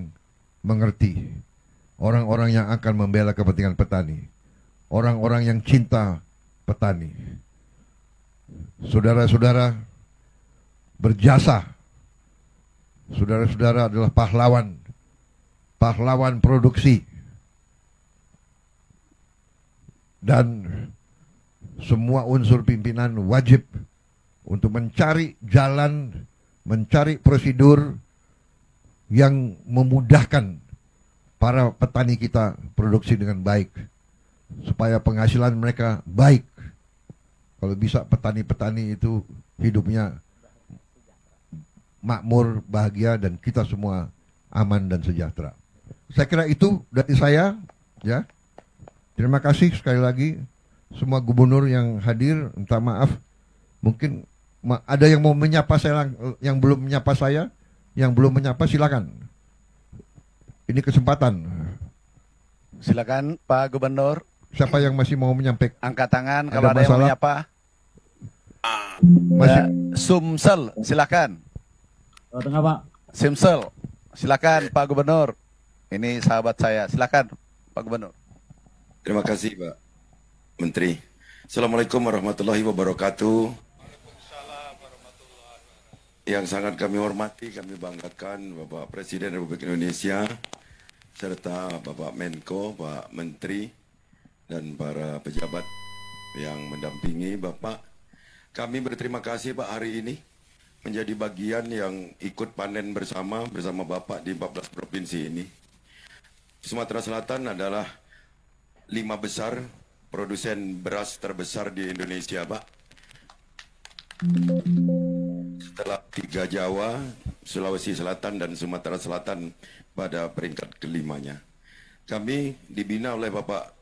mengerti, orang-orang yang akan membela kepentingan petani, orang-orang yang cinta petani. Saudara-saudara berjasa, saudara-saudara adalah pahlawan, pahlawan produksi. Dan semua unsur pimpinan wajib untuk mencari jalan, mencari prosedur yang memudahkan para petani kita produksi dengan baik, supaya penghasilan mereka baik. Kalau bisa petani-petani itu hidupnya makmur, bahagia, dan kita semua aman dan sejahtera. Saya kira itu dari saya, ya. Terima kasih sekali lagi semua gubernur yang hadir. Minta maaf, mungkin ada yang mau menyapa saya, yang belum menyapa saya, yang belum menyapa silakan. Ini kesempatan. Silakan Pak Gubernur. Siapa yang masih mau menyampaikan? Angkat tangan kalau ada yang mau menyapa. Masih. Sumsel, silakan. Tengah Pak. Sumsel, silakan Pak Gubernur. Ini sahabat saya, silakan Pak Gubernur. Terima kasih Pak Menteri. Assalamualaikum warahmatullahi wabarakatuh. Yang sangat kami hormati, kami banggakan Bapak Presiden Republik Indonesia, serta Bapak Menko, Pak Menteri, dan para pejabat yang mendampingi Bapak. Kami berterima kasih Pak hari ini menjadi bagian yang ikut panen bersama Bapak di 14 provinsi ini. Sumatera Selatan adalah 5 besar produsen beras terbesar di Indonesia, Pak. Setelah 3 Jawa, Sulawesi Selatan, dan Sumatera Selatan pada peringkat kelimanya. Kami dibina oleh Bapak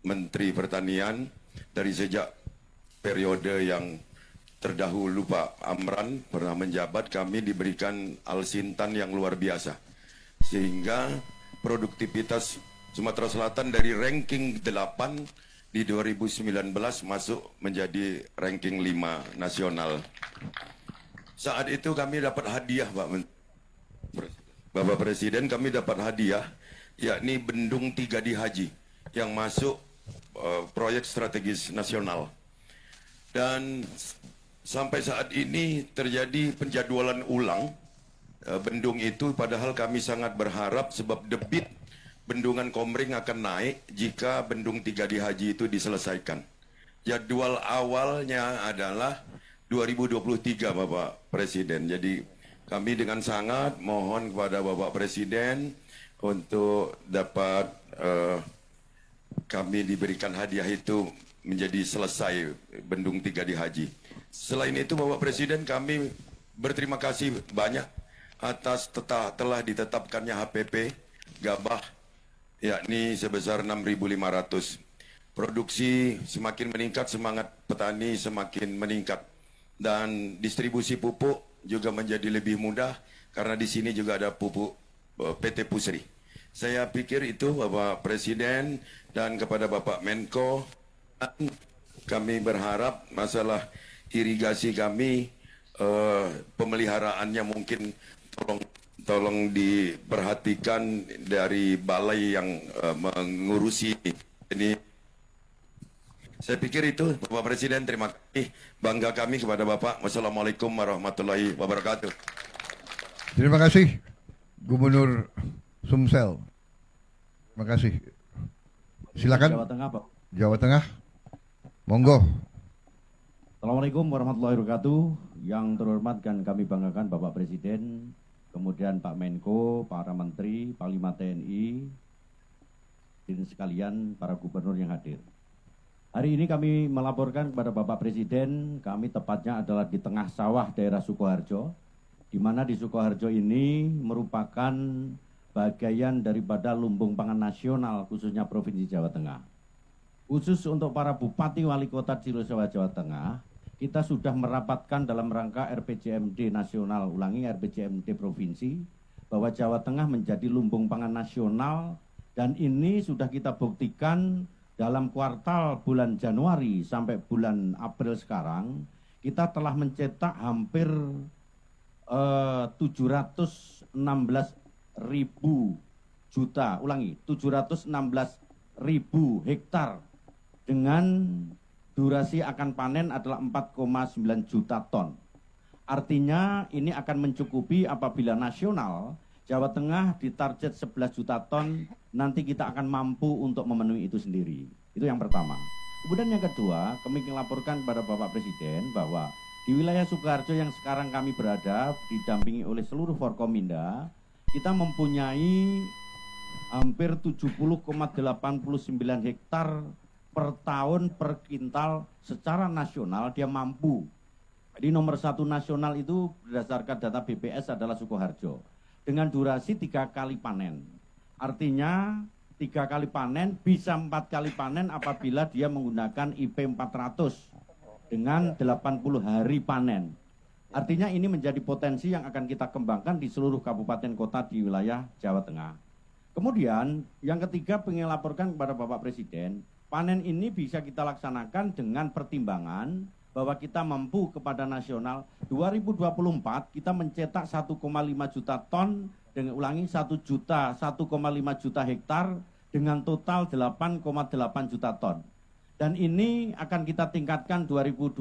Menteri Pertanian dari sejak periode yang terdahulu Pak Amran pernah menjabat. Kami diberikan Al-Sintan yang luar biasa. Sehingga produktivitas Sumatera Selatan dari ranking 8 di 2019 masuk menjadi ranking 5 nasional. Saat itu kami dapat hadiah Bapak Presiden, kami dapat hadiah yakni Bendung 3 di Haji yang masuk proyek strategis nasional. Dan sampai saat ini terjadi penjadwalan ulang bendung itu, padahal kami sangat berharap sebab debit Bendungan Komering akan naik jika Bendung 3 di Haji itu diselesaikan. Jadwal awalnya adalah 2023 Bapak Presiden. Jadi kami dengan sangat mohon kepada Bapak Presiden untuk dapat kami diberikan hadiah itu menjadi selesai Bendung 3 di Haji. Selain itu Bapak Presiden, kami berterima kasih banyak atas telah ditetapkannya HPP gabah yakni sebesar 6.500. Produksi semakin meningkat, semangat petani semakin meningkat, dan distribusi pupuk juga menjadi lebih mudah karena di sini juga ada pupuk PT Pusri. Saya pikir itu Bapak Presiden, dan kepada Bapak Menko, kami berharap masalah irigasi kami pemeliharaannya mungkin tolong diperhatikan dari balai yang mengurusi ini. Saya pikir itu Bapak Presiden. Terima kasih, bangga kami kepada Bapak. Wassalamualaikum warahmatullahi wabarakatuh. Terima kasih Gubernur Sumsel. Terima kasih. Silakan. Jawa Tengah, Pak. Jawa Tengah. Monggo. Assalamualaikum warahmatullahi wabarakatuh. Yang terhormat dan kami banggakan Bapak Presiden, kemudian Pak Menko, para Menteri, Panglima TNI, dan sekalian para gubernur yang hadir. Hari ini kami melaporkan kepada Bapak Presiden, kami tepatnya adalah di tengah sawah daerah Sukoharjo, di mana di Sukoharjo ini merupakan bagian daripada lumbung pangan nasional khususnya Provinsi Jawa Tengah. Khusus untuk para Bupati Wali Kota Cilosewa Jawa Tengah, kita sudah merapatkan dalam rangka RPJMD nasional, RPJMD provinsi, bahwa Jawa Tengah menjadi lumbung pangan nasional, dan ini sudah kita buktikan dalam kuartal bulan Januari sampai bulan April sekarang, kita telah mencetak hampir 716 hektar dengan durasi akan panen adalah 4,9 juta ton. Artinya ini akan mencukupi apabila nasional Jawa Tengah ditarget 11 juta ton, nanti kita akan mampu untuk memenuhi itu sendiri. Itu yang pertama. Kemudian yang kedua, kami melaporkan kepada Bapak Presiden bahwa di wilayah Sukoharjo yang sekarang kami berada, didampingi oleh seluruh Forkominda, kita mempunyai hampir 70,89 hektar per tahun per kintal secara nasional dia mampu. Jadi nomor 1 nasional itu berdasarkan data BPS adalah Sukoharjo. Dengan durasi 3 kali panen. Artinya 3 kali panen bisa 4 kali panen apabila dia menggunakan IP 400 dengan 80 hari panen. Artinya ini menjadi potensi yang akan kita kembangkan di seluruh kabupaten kota di wilayah Jawa Tengah. Kemudian yang ketiga ingin laporkan kepada Bapak Presiden, panen ini bisa kita laksanakan dengan pertimbangan bahwa kita mampu kepada nasional 2024 kita mencetak 1,5 juta ton dengan 1,5 juta hektar dengan total 8,8 juta ton. Dan ini akan kita tingkatkan 2025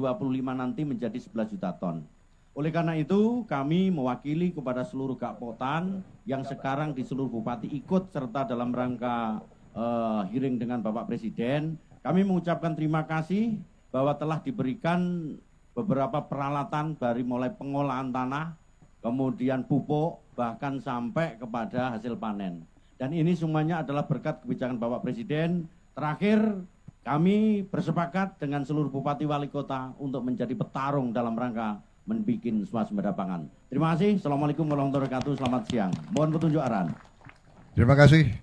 nanti menjadi 11 juta ton. Oleh karena itu kami mewakili kepada seluruh Gakpotan yang sekarang di seluruh bupati ikut serta dalam rangka hearing dengan Bapak Presiden. Kami mengucapkan terima kasih bahwa telah diberikan beberapa peralatan dari mulai pengolahan tanah, kemudian pupuk, bahkan sampai kepada hasil panen. Dan ini semuanya adalah berkat kebijakan Bapak Presiden. Terakhir, kami bersepakat dengan seluruh bupati wali kota untuk menjadi petarung dalam rangka membuat swasembada pangan. Terima kasih. Assalamualaikum warahmatullahi wabarakatuh. Selamat siang. Mohon petunjuk arahan. Terima kasih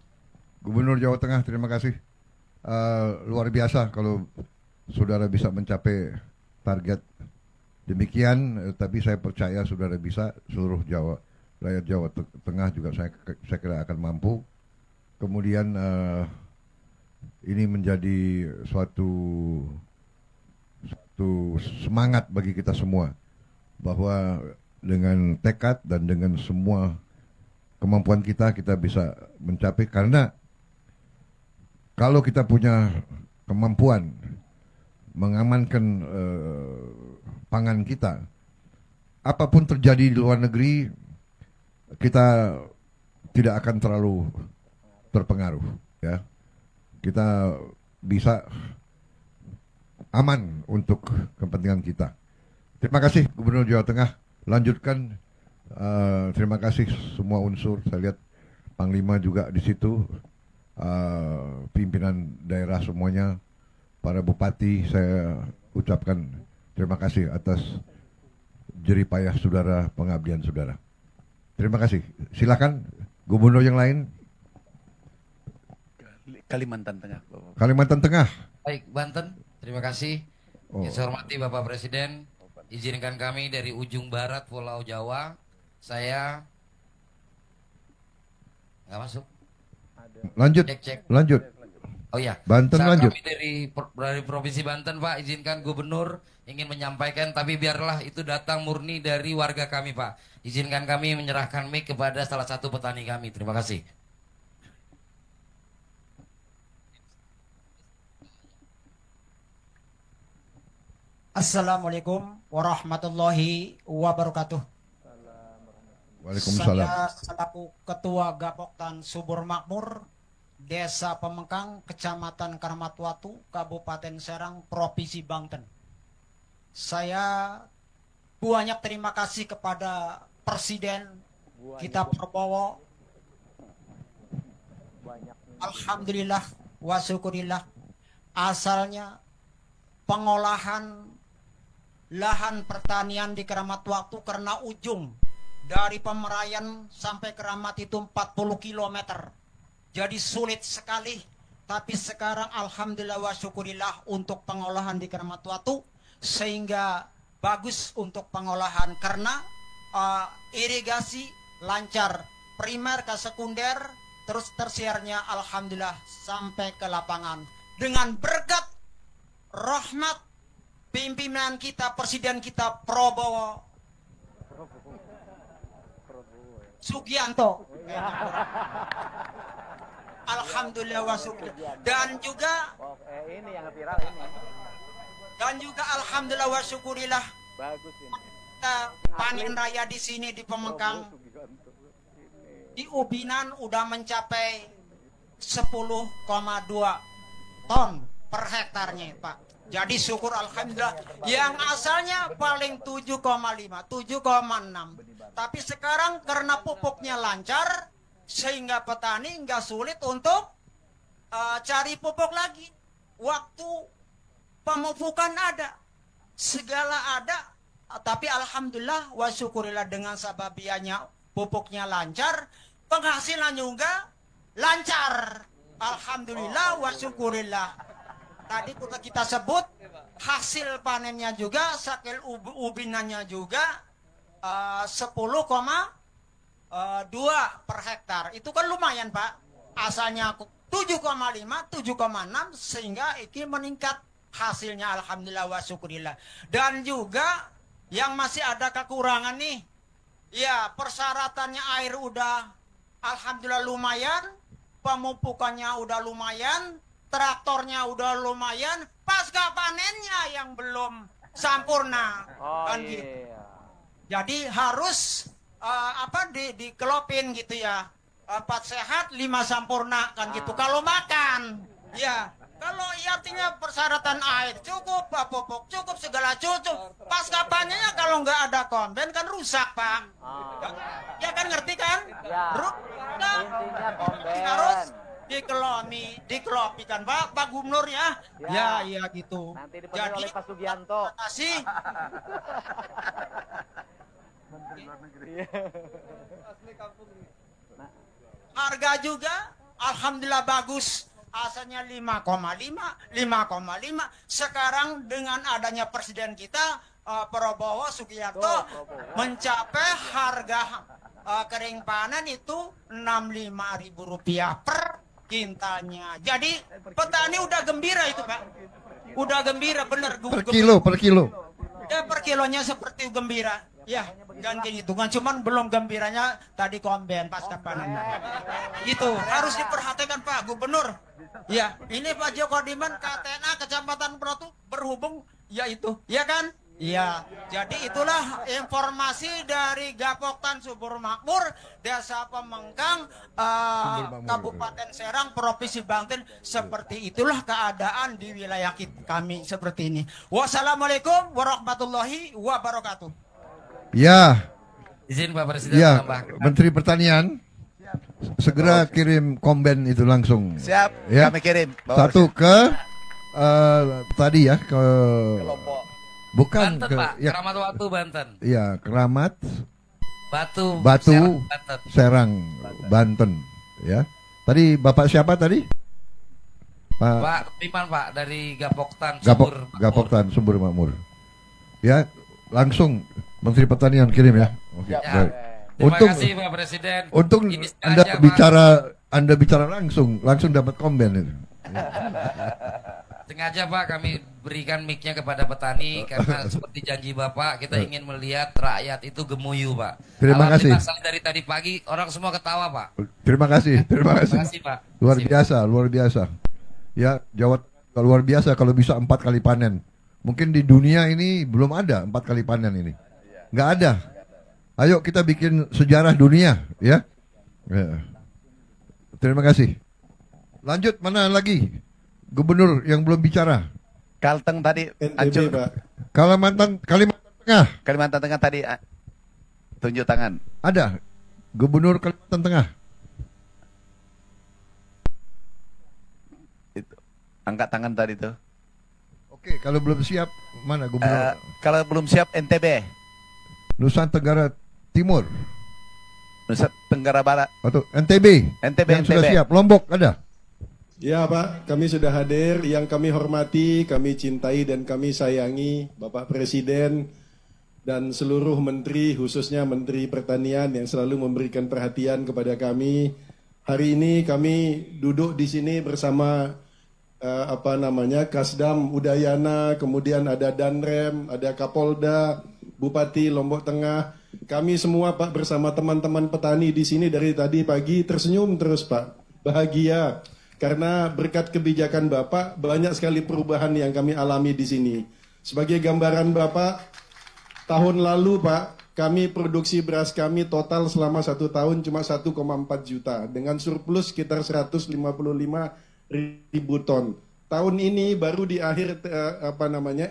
Gubernur Jawa Tengah, terima kasih. Luar biasa kalau saudara bisa mencapai target demikian, tapi saya percaya saudara bisa, seluruh rakyat Jawa Tengah juga saya kira akan mampu. Kemudian ini menjadi suatu semangat bagi kita semua bahwa dengan tekad dan dengan semua kemampuan kita bisa mencapai, karena kalau kita punya kemampuan mengamankan pangan kita, apapun terjadi di luar negeri kita tidak akan terlalu terpengaruh, ya. Kita bisa aman untuk kepentingan kita. Terima kasih Gubernur Jawa Tengah. Lanjutkan. Terima kasih semua unsur. Saya lihat Panglima juga di situ, pimpinan daerah semuanya. Para bupati, saya ucapkan terima kasih atas jeripayah saudara, pengabdian saudara. Terima kasih. Silakan gubernur yang lain. Kalimantan Tengah. Kalimantan Tengah. Baik, Banten. Terima kasih. Yang saya hormati Bapak Presiden, izinkan kami dari ujung barat Pulau Jawa, saya nggak masuk. Lanjut. Cek. Lanjut. Oh ya, Banten lanjut. Kami dari Provinsi Banten, Pak, izinkan Gubernur ingin menyampaikan, tapi biarlah itu datang murni dari warga kami, Pak. Izinkan kami menyerahkan mic kepada salah satu petani kami. Terima kasih. Assalamualaikum warahmatullahi wabarakatuh. Waalaikumsalam. Saya selaku Ketua Gapoktan Subur Makmur, Desa Pemengkang, Kecamatan Karamatwatu, Kabupaten Serang, Provinsi Banten. Saya banyak terima kasih kepada Presiden kita Prabowo. Alhamdulillah wa syukurillah, asalnya pengolahan lahan pertanian di Karamatwatu karena ujung dari Pemerayan sampai Keramat itu 40 km. Jadi sulit sekali, tapi sekarang alhamdulillah wa syukurillah untuk pengolahan di Karamatwatu sehingga bagus untuk pengolahan karena irigasi lancar, primer ke sekunder, terus tersiernya alhamdulillah sampai ke lapangan dengan berkat rahmat pimpinan kita, Presiden kita Prabowo. Sugianto. Alhamdulillah wa syukur. Dan juga alhamdulillah wa syukurillah. Panen raya di sini di Pemengkang, di ubinan udah mencapai 10,2 ton per hektarnya, Pak. Jadi syukur alhamdulillah. Yang asalnya paling 7,5, 7,6. Tapi sekarang karena pupuknya lancar, sehingga petani nggak sulit untuk cari pupuk lagi. Waktu pemupukan ada, segala ada. Tapi alhamdulillah wa syukurillah dengan sababianya pupuknya lancar, penghasilan juga lancar. Alhamdulillah wa syukurillah. Tadi kita sebut hasil panennya juga, sakil ubinannya juga 10,2 per hektar. Itu kan lumayan, Pak. Asalnya 7,5, 7,6 sehingga ini meningkat hasilnya alhamdulillah wa syukurillah. Dan juga yang masih ada kekurangan nih, ya persyaratannya air udah alhamdulillah lumayan, pemupukannya udah lumayan, traktornya udah lumayan, pasca panennya yang belum sempurna. Kan gitu. Jadi harus dikelopin gitu ya. 4 sehat, 5 sempurna kan gitu. Kalau makan, ya. Kalau artinya persyaratan air cukup, pupuk cukup, segala cukup. Pasca panennya kalau nggak ada komben kan rusak, Pak. Ya kan ngerti kan? Ya. Intinya komben. Harus dikelopikan Pak Gubernur ya. Ya, iya gitu. Nanti dipenuhi oleh Pak Sugianto. Terima kasih. Harga juga alhamdulillah bagus. Asalnya 5,5, 5,5. Sekarang dengan adanya presiden kita Prabowo Subianto mencapai harga kering panen itu Rp65.000 per kintalnya. Jadi petani udah gembira itu, Pak. Udah gembira bener. Per kilo. Ya per kilonya seperti gembira. Ya, ganti hitungan, cuman belum gembiranya tadi komben pasca panen. Itu harus diperhatikan Pak Gubernur. Ya, ini Pak Joko Diman KTNA Kecamatan Protu berhubung ya itu, ya kan? Iya, jadi itulah informasi dari Gapoktan Subur Makmur, Desa Pemengkang, Kabupaten Serang, Provinsi Banten. Seperti itulah keadaan di wilayah kami seperti ini. Wassalamualaikum warahmatullahi wabarakatuh. Ya. Izin Pak Presiden ya, tambahkan. Menteri Pertanian segera kirim komben itu langsung. Siap, ya. kami kirim. Satu ke tadi ya ke Lombok. Bukan Banten, ke Pak. ya, Keramat Watu Banten. Iya, Keramat Batu Serang, Banten. Serang, Banten. Ya. Tadi Bapak siapa tadi? Pak Piman Pak dari Gapoktan Subur Makmur. Gapoktan Subur Makmur. Ya, langsung Menteri Pertanian kirim ya. Oke. Ya. Baik. Terima kasih Pak Presiden. Untung Ini Anda sengaja, bicara langsung dapat komben itu. Sengaja Pak kami berikan mic-nya kepada petani karena seperti janji Bapak kita ingin melihat rakyat itu gemuyu Pak. Terima kasih. Dari tadi pagi orang semua ketawa Pak. Terima kasih. Terima kasih Pak. Luar biasa. Ya, Jawa luar biasa kalau bisa 4 kali panen. Mungkin di dunia ini belum ada 4 kali panen ini. Nggak ada. Ayo kita bikin sejarah dunia, ya. Terima kasih. Lanjut, mana lagi? Gubernur yang belum bicara. Kalteng tadi Ancur. Kalimantan Tengah. Kalimantan Tengah tadi tunjuk tangan. Ada. Gubernur Kalimantan Tengah. Itu. Angkat tangan tadi tuh. Oke, kalau belum siap mana Gubernur? Kalau belum siap NTB. Nusa Tenggara Timur. Nusa Tenggara Barat. Atau NTB. Yang sudah siap. Lombok ada. Ya Pak, kami sudah hadir. Yang kami hormati, kami cintai dan kami sayangi Bapak Presiden dan seluruh menteri, khususnya Menteri Pertanian yang selalu memberikan perhatian kepada kami. Hari ini kami duduk di sini bersama Kasdam Udayana, kemudian ada Danrem, ada Kapolda, Bupati Lombok Tengah, kami semua Pak bersama teman-teman petani di sini dari tadi pagi tersenyum terus Pak, bahagia karena berkat kebijakan Bapak banyak sekali perubahan yang kami alami di sini. Sebagai gambaran Bapak, tahun lalu Pak, kami produksi beras kami total selama 1 tahun cuma 1,4 juta dengan surplus sekitar 155.000 ton. Tahun ini baru di akhir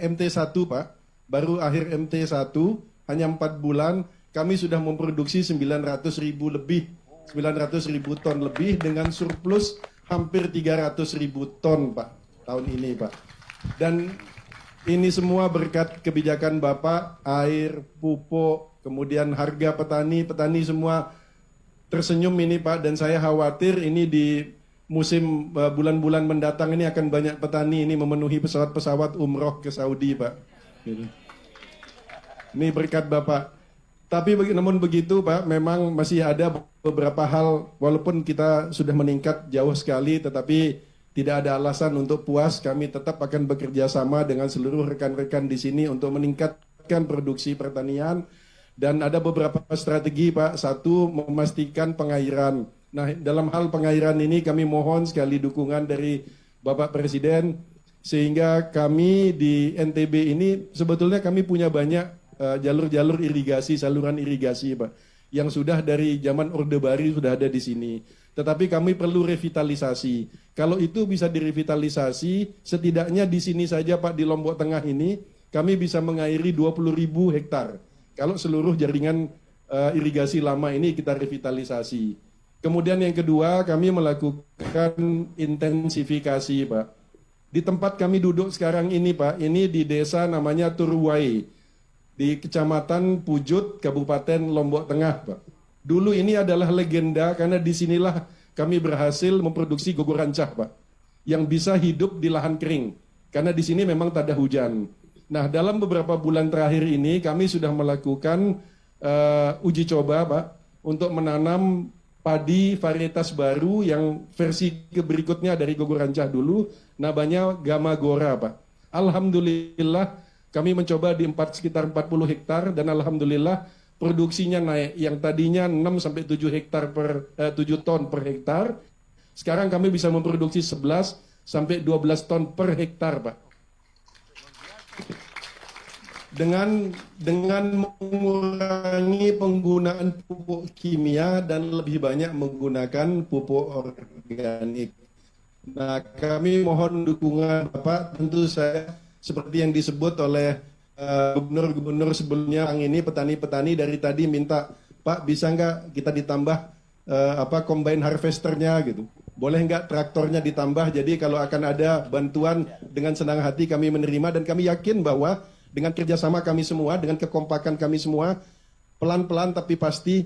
MT1 Pak, baru akhir MT1 hanya 4 bulan kami sudah memproduksi 900.000 ton lebih dengan surplus hampir 300.000 ton Pak tahun ini Pak. Dan ini semua berkat kebijakan Bapak, air, pupuk, kemudian harga petani semua tersenyum ini Pak, dan saya khawatir ini di musim bulan-bulan mendatang ini akan banyak petani ini memenuhi pesawat-pesawat umroh ke Saudi Pak. Ini berkat Bapak. Tapi namun begitu Pak, memang masih ada beberapa hal, walaupun kita sudah meningkat jauh sekali, tetapi tidak ada alasan untuk puas. Kami tetap akan bekerja sama dengan seluruh rekan-rekan di sini untuk meningkatkan produksi pertanian. Dan ada beberapa strategi Pak. Satu, memastikan pengairan. Nah, dalam hal pengairan ini kami mohon sekali dukungan dari Bapak Presiden, sehingga kami di NTB ini sebetulnya kami punya banyak jalur-jalur irigasi, saluran irigasi Pak, yang sudah dari zaman Orde Baru sudah ada di sini. Tetapi kami perlu revitalisasi. Kalau itu bisa direvitalisasi, setidaknya di sini saja Pak, di Lombok Tengah ini, kami bisa mengairi 20.000 hektar. Kalau seluruh jaringan irigasi lama ini kita revitalisasi. Kemudian yang kedua, kami melakukan intensifikasi Pak. Di tempat kami duduk sekarang ini Pak, ini di desa namanya Turwai, di Kecamatan Pujut, Kabupaten Lombok Tengah Pak. Dulu ini adalah legenda karena disinilah kami berhasil memproduksi gogo rancah Pak, yang bisa hidup di lahan kering karena di sini memang tak ada hujan. Nah, dalam beberapa bulan terakhir ini kami sudah melakukan uji coba Pak untuk menanam padi varietas baru yang versi berikutnya dari gogo rancah dulu, namanya Gama Gora Pak. Alhamdulillah kami mencoba di sekitar 40 hektar dan alhamdulillah produksinya naik, yang tadinya 6-7 ton per hektar, sekarang kami bisa memproduksi 11-12 ton per hektar Pak. Dengan mengurangi penggunaan pupuk kimia dan lebih banyak menggunakan pupuk organik. Nah, kami mohon dukungan Bapak, tentu saya seperti yang disebut oleh gubernur-gubernur sebelumnya, yang ini petani-petani dari tadi minta, Pak bisa nggak kita ditambah combine harvesternya gitu, boleh nggak traktornya ditambah. Jadi kalau akan ada bantuan, dengan senang hati kami menerima, dan kami yakin bahwa dengan kerjasama kami semua, dengan kekompakan kami semua, pelan-pelan tapi pasti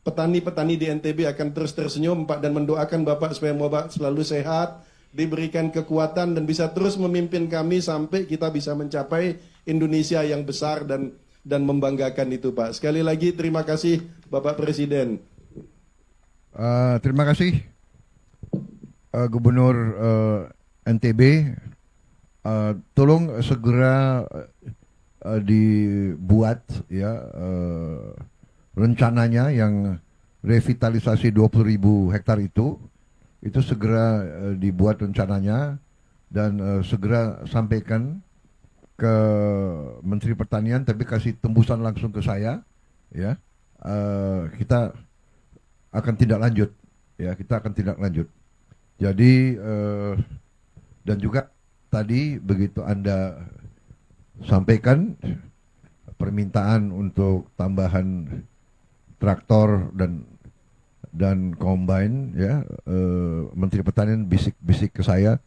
petani-petani di NTB akan terus tersenyum Pak, dan mendoakan Bapak supaya Bapak selalu sehat, diberikan kekuatan dan bisa terus memimpin kami sampai kita bisa mencapai Indonesia yang besar dan membanggakan itu Pak. Sekali lagi terima kasih Bapak Presiden. Terima kasih Gubernur NTB. Tolong segera dibuat ya rencananya yang revitalisasi 20.000 hektar itu segera dibuat rencananya dan segera sampaikan ke Menteri Pertanian, tapi kasih tembusan langsung ke saya ya. Kita akan tidak lanjut ya, kita akan tidak lanjut. Jadi dan juga tadi begitu Anda sampaikan permintaan untuk tambahan traktor dan combine ya, Menteri Pertanian bisik-bisik ke saya,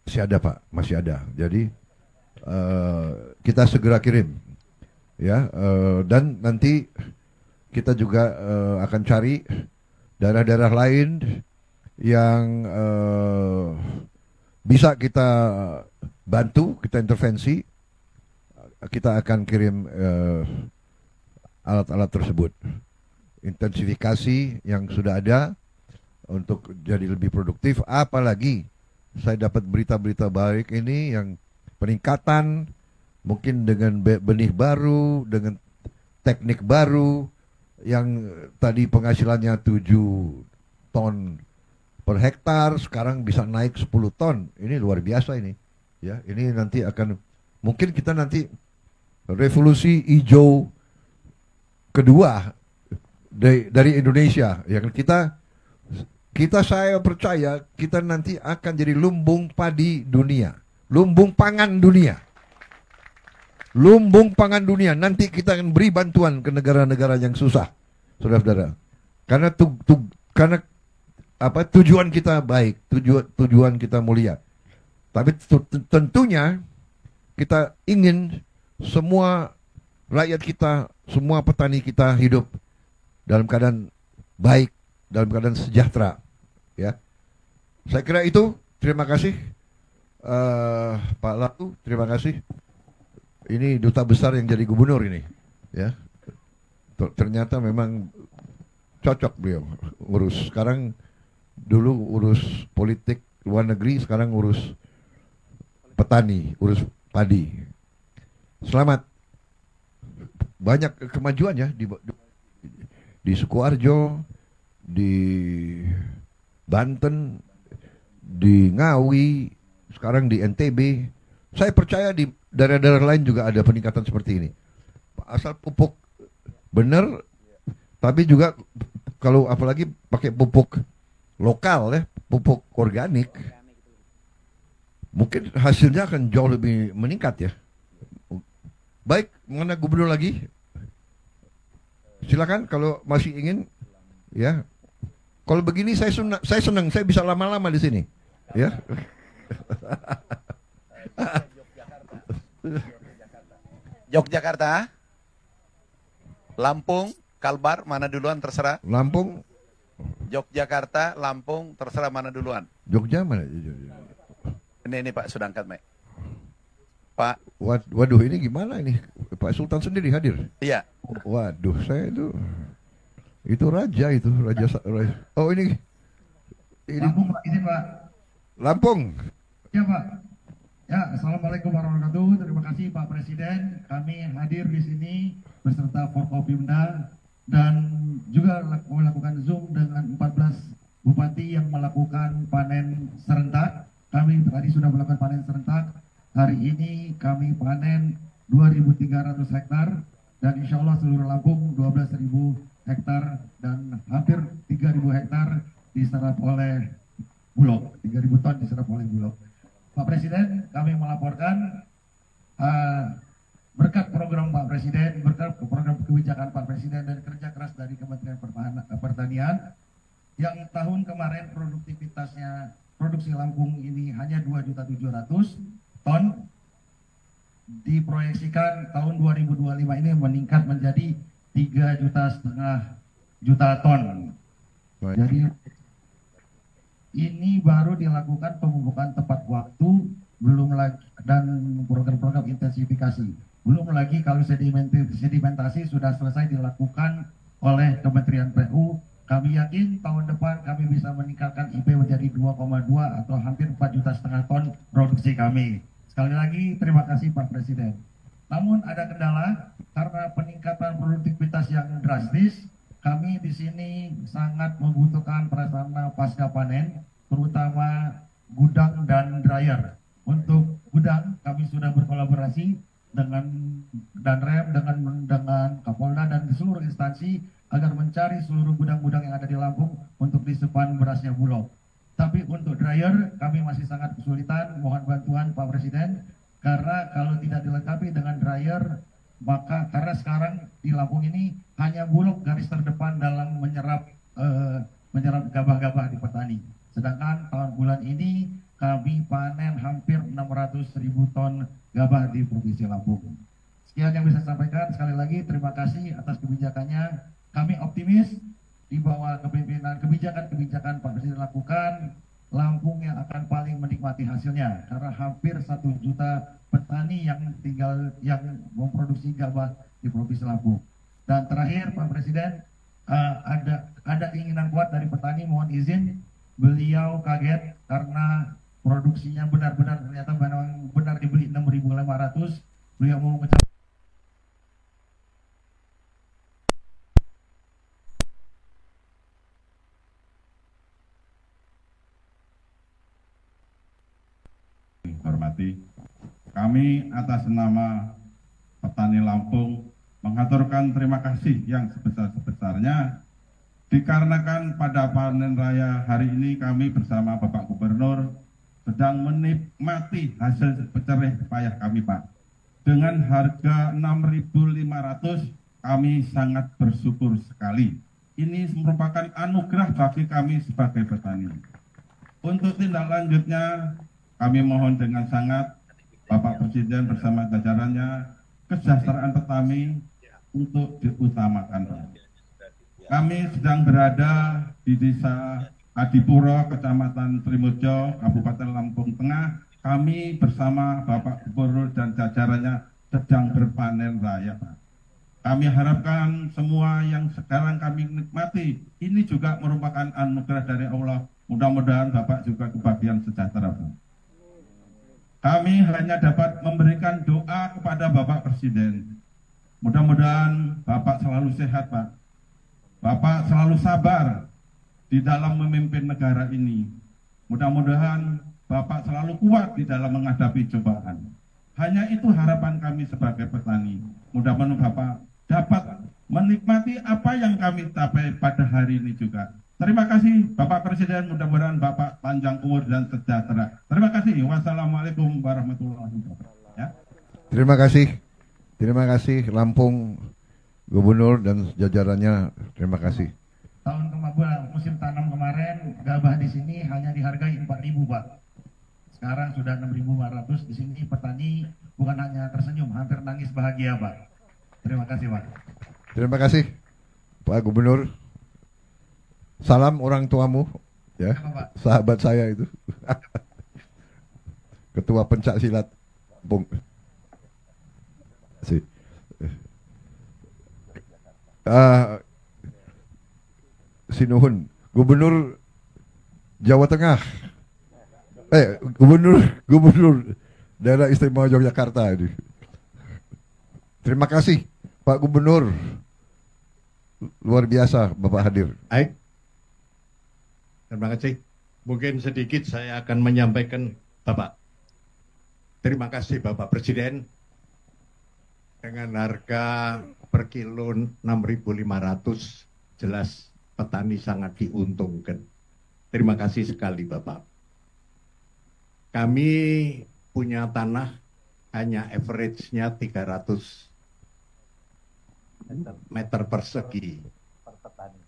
masih ada Pak, masih ada. Jadi kita segera kirim ya, dan nanti kita juga akan cari daerah-daerah lain yang bisa kita bantu, kita intervensi, kita akan kirim alat-alat tersebut. Intensifikasi yang sudah ada untuk jadi lebih produktif, apalagi saya dapat berita-berita baik ini yang peningkatan mungkin dengan benih baru, dengan teknik baru yang tadi penghasilannya 7 ton per hektar sekarang bisa naik 10 ton. Ini luar biasa ini. Ya, ini nanti akan mungkin kita nanti revolusi hijau kedua dari Indonesia. Yang kita saya percaya kita nanti akan jadi lumbung padi dunia, lumbung pangan dunia. Lumbung pangan dunia. Nanti kita akan beri bantuan ke negara-negara yang susah, saudara-saudara. Karena tujuan kita baik, tujuan kita mulia. Tapi tentunya kita ingin semua rakyat kita, semua petani kita hidup dalam keadaan baik, dalam keadaan sejahtera. Ya, saya kira itu. Terima kasih, Pak Latu. Terima kasih. Ini duta besar yang jadi gubernur ini, ya. Ternyata memang cocok beliau urus. Sekarang dulu urus politik luar negeri, sekarang urus petani, urus padi. Selamat. Banyak kemajuan ya di Sukoharjo, di Banten, di Ngawi, sekarang di NTB. Saya percaya di daerah-daerah lain juga ada peningkatan seperti ini. Asal pupuk benar, tapi juga kalau apalagi pakai pupuk lokal ya, pupuk organik, mungkin hasilnya akan jauh lebih meningkat ya. Baik, mana gubernur lagi? Silakan kalau masih ingin ya. Kalau begini saya senang, saya bisa lama-lama di sini. Ya. Yogyakarta, Lampung, Kalbar, mana duluan terserah. Lampung, Yogyakarta, Lampung, terserah mana duluan. Jogja mana? Ini Pak sudah angkat, Mek. Pak. Waduh, ini gimana ini? Pak Sultan sendiri hadir? Iya. Waduh, saya itu raja. Oh ini. Lampung Pak, izin Pak. Lampung. Ya Pak. Ya, Assalamualaikum warahmatullahi wabarakatuh. Terima kasih Pak Presiden. Kami hadir di sini beserta Forkopimda dan juga melakukan Zoom dengan 14 bupati yang melakukan panen serentak. Kami tadi sudah melakukan panen serentak. Hari ini kami panen 2.300 hektar dan insya Allah seluruh Lampung 12.000 hektar dan hampir 3.000 hektar diserap oleh Bulog. 3.000 ton diserap oleh Bulog. Pak Presiden, kami melaporkan berkat program Pak Presiden, berkat program kebijakan Pak Presiden dan kerja keras dari Kementerian Pertanian, yang tahun kemarin produksi Lampung ini hanya 2.700.000 ton, diproyeksikan tahun 2025 ini meningkat menjadi 3,5 juta ton. Jadi ini baru dilakukan pemupukan tepat waktu, belum lagi dan program-program intensifikasi. Belum lagi kalau sedimentasi sudah selesai dilakukan oleh Kementerian PU. Kami yakin tahun depan kami bisa meningkatkan IP menjadi 2,2 atau hampir 4,5 juta ton produksi kami. Sekali lagi terima kasih Pak Presiden. Namun ada kendala karena peningkatan produktivitas yang drastis. Kami di sini sangat membutuhkan prasarana pasca panen, terutama gudang dan dryer. Untuk gudang, kami sudah berkolaborasi dengan Danrem, dengan Kapolda dan seluruh instansi agar mencari seluruh gudang-gudang yang ada di Lampung untuk disimpan berasnya Bulog. Tapi untuk dryer, kami masih sangat kesulitan. Mohon bantuan Pak Presiden, karena kalau tidak dilengkapi dengan dryer, maka karena sekarang di Lampung ini hanya Bulog garis terdepan dalam menyerap gabah-gabah di petani. Sedangkan bulan ini kami panen hampir 600.000 ton gabah di Provinsi Lampung. Sekian yang bisa saya sampaikan. Sekali lagi terima kasih atas kebijakannya. Kami optimis di bawah kepemimpinan kebijakan-kebijakan Pak Presiden lakukan, Lampung yang akan paling menikmati hasilnya karena hampir 1 juta petani yang memproduksi gabah di Provinsi Lampung. Dan terakhir Pak Presiden, ada keinginan kuat dari petani, mohon izin, beliau kaget karena produksinya benar-benar ternyata benar dibeli 6.500. Beliau mau hormati, kami atas nama petani Lampung mengaturkan terima kasih yang sebesar-sebesarnya dikarenakan pada panen raya hari ini kami bersama Bapak Gubernur sedang menikmati hasil jerih payah kami, Pak. Dengan harga 6.500 kami sangat bersyukur sekali. Ini merupakan anugerah bagi kami sebagai petani. Untuk tindak lanjutnya, kami mohon dengan sangat Bapak Presiden bersama jajarannya, kesejahteraan petani untuk diutamakan. Kami sedang berada di Desa Adipuro, Kecamatan Trimulyo, Kabupaten Lampung Tengah. Kami bersama Bapak Gubernur dan jajarannya sedang berpanen raya, Pak. Kami harapkan semua yang sekarang kami nikmati, ini juga merupakan anugerah dari Allah. Mudah-mudahan Bapak juga kebahagiaan sejahtera, Pak. Kami hanya dapat memberikan doa kepada Bapak Presiden. Mudah-mudahan Bapak selalu sehat, Pak. Bapak selalu sabar di dalam memimpin negara ini. Mudah-mudahan Bapak selalu kuat di dalam menghadapi cobaan. Hanya itu harapan kami sebagai petani. Mudah-mudahan Bapak dapat menikmati apa yang kami capai pada hari ini juga. Terima kasih Bapak Presiden, mudah-mudahan Bapak panjang umur dan sejahtera. Terima kasih. Wassalamualaikum warahmatullahi wabarakatuh. Ya. Terima kasih Lampung, Gubernur dan jajarannya. Terima kasih. Tahun kemarin musim tanam kemarin gabah di sini hanya dihargai 4.000, Pak. Sekarang sudah 6.500. Di sini petani bukan hanya tersenyum, hampir nangis bahagia, Pak. Terima kasih, Pak. Terima kasih Pak Gubernur. Salam orang tuamu, ya, sahabat saya itu, Ketua Pencak Silat, Bung. Sinuhun, Gubernur Jawa Tengah, Gubernur Daerah Istimewa Yogyakarta ini. Terima kasih Pak Gubernur, luar biasa Bapak hadir. Baik. Terima kasih. Mungkin sedikit saya akan menyampaikan Bapak. Terima kasih Bapak Presiden. Dengan harga per kilo 6.500, jelas petani sangat diuntungkan. Terima kasih sekali Bapak. Kami punya tanah hanya average-nya 300 meter persegi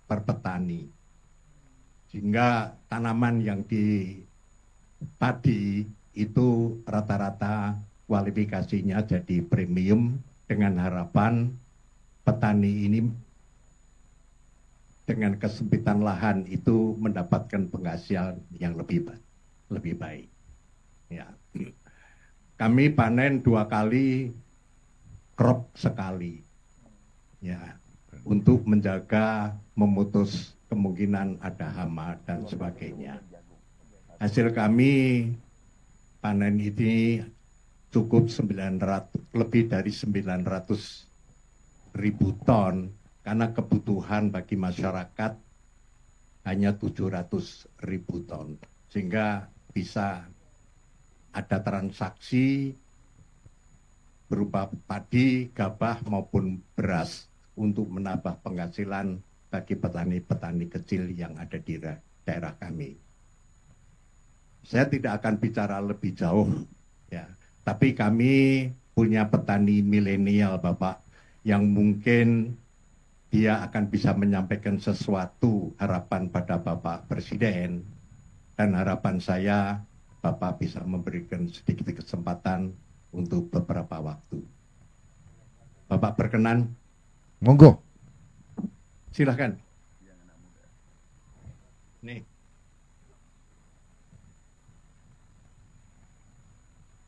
per petani. Sehingga tanaman yang di padi itu rata-rata kualifikasinya jadi premium, dengan harapan petani ini dengan kesempitan lahan itu mendapatkan penghasilan yang lebih baik. Ya. Kami panen 2 kali, crop sekali. Ya, untuk menjaga, memutus kemungkinan ada hama dan sebagainya. Hasil kami panen ini cukup lebih dari 900.000 ton, karena kebutuhan bagi masyarakat hanya 700.000 ton, sehingga bisa ada transaksi berupa padi, gabah maupun beras untuk menambah penghasilan bagi petani-petani kecil yang ada di daerah kami. Saya tidak akan bicara lebih jauh, ya. Tapi kami punya petani milenial, Bapak, yang mungkin dia akan bisa menyampaikan sesuatu harapan pada Bapak Presiden, dan harapan saya Bapak bisa memberikan sedikit kesempatan untuk beberapa waktu. Bapak berkenan? Monggo. Silahkan. Nih.